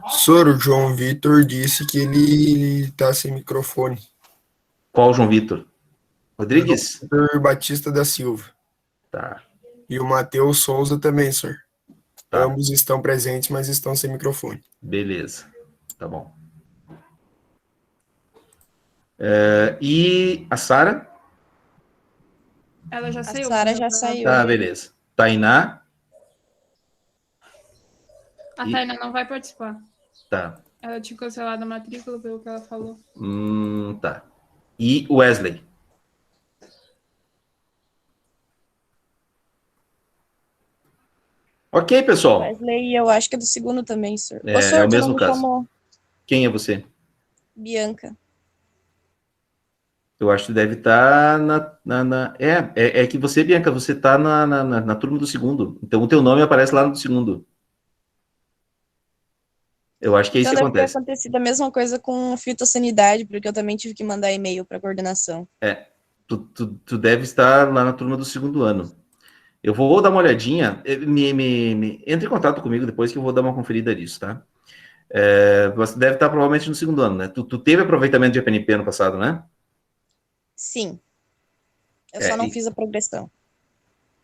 Soro, João Vitor disse que ele tá sem microfone. Qual João Vitor? Rodrigues? Vitor Batista da Silva. Tá. E o Matheus Souza também, senhor. Tá. Ambos estão presentes, mas estão sem microfone. Beleza. Tá bom. E a Sara? Ela já saiu. A Sara já saiu. Tá, beleza. Tainá? A Tainá não vai participar. Tá. Ela tinha cancelado a matrícula pelo que ela falou. Tá. E Wesley? Ok, pessoal. Wesley, eu acho que é do segundo também, senhor. É o mesmo caso. Chamou. Quem é você? Bianca. Eu acho que deve estar É que você, Bianca, você está na turma do segundo. Então, o teu nome aparece lá no segundo. Eu acho que é isso Então que deve ter acontece. acontecido a mesma coisa com fitossanidade, porque eu também tive que mandar e-mail para coordenação. Tu deve estar lá na turma do segundo ano. Eu vou dar uma olhadinha. Entre em contato comigo depois que eu vou dar uma conferida nisso, tá? Você deve estar provavelmente no segundo ano, né? Tu teve aproveitamento de APNP ano passado, né? Sim. Eu só não fiz a progressão.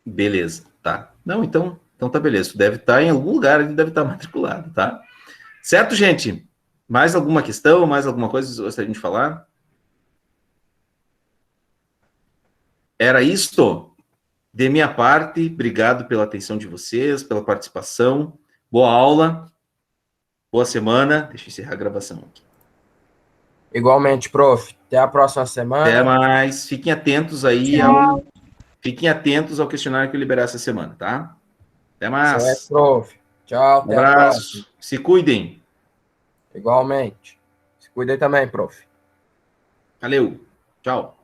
Beleza, tá. Não, então tá beleza. Tu deve estar em algum lugar, ele deve estar matriculado, tá? Certo, gente? Mais alguma questão, mais alguma coisa que vocês gostariam de falar? Era isto. De minha parte, obrigado pela atenção de vocês, pela participação. Boa aula. Boa semana. Deixa eu encerrar a gravação aqui. Igualmente, prof. Até a próxima semana. Até mais. Fiquem atentos aí. Fiquem atentos ao questionário que eu liberar essa semana, tá? Até mais. Certo, prof. Tchau, Um até a próxima. abraço. Se cuidem. Igualmente. Se cuidem também, prof. Valeu. Tchau.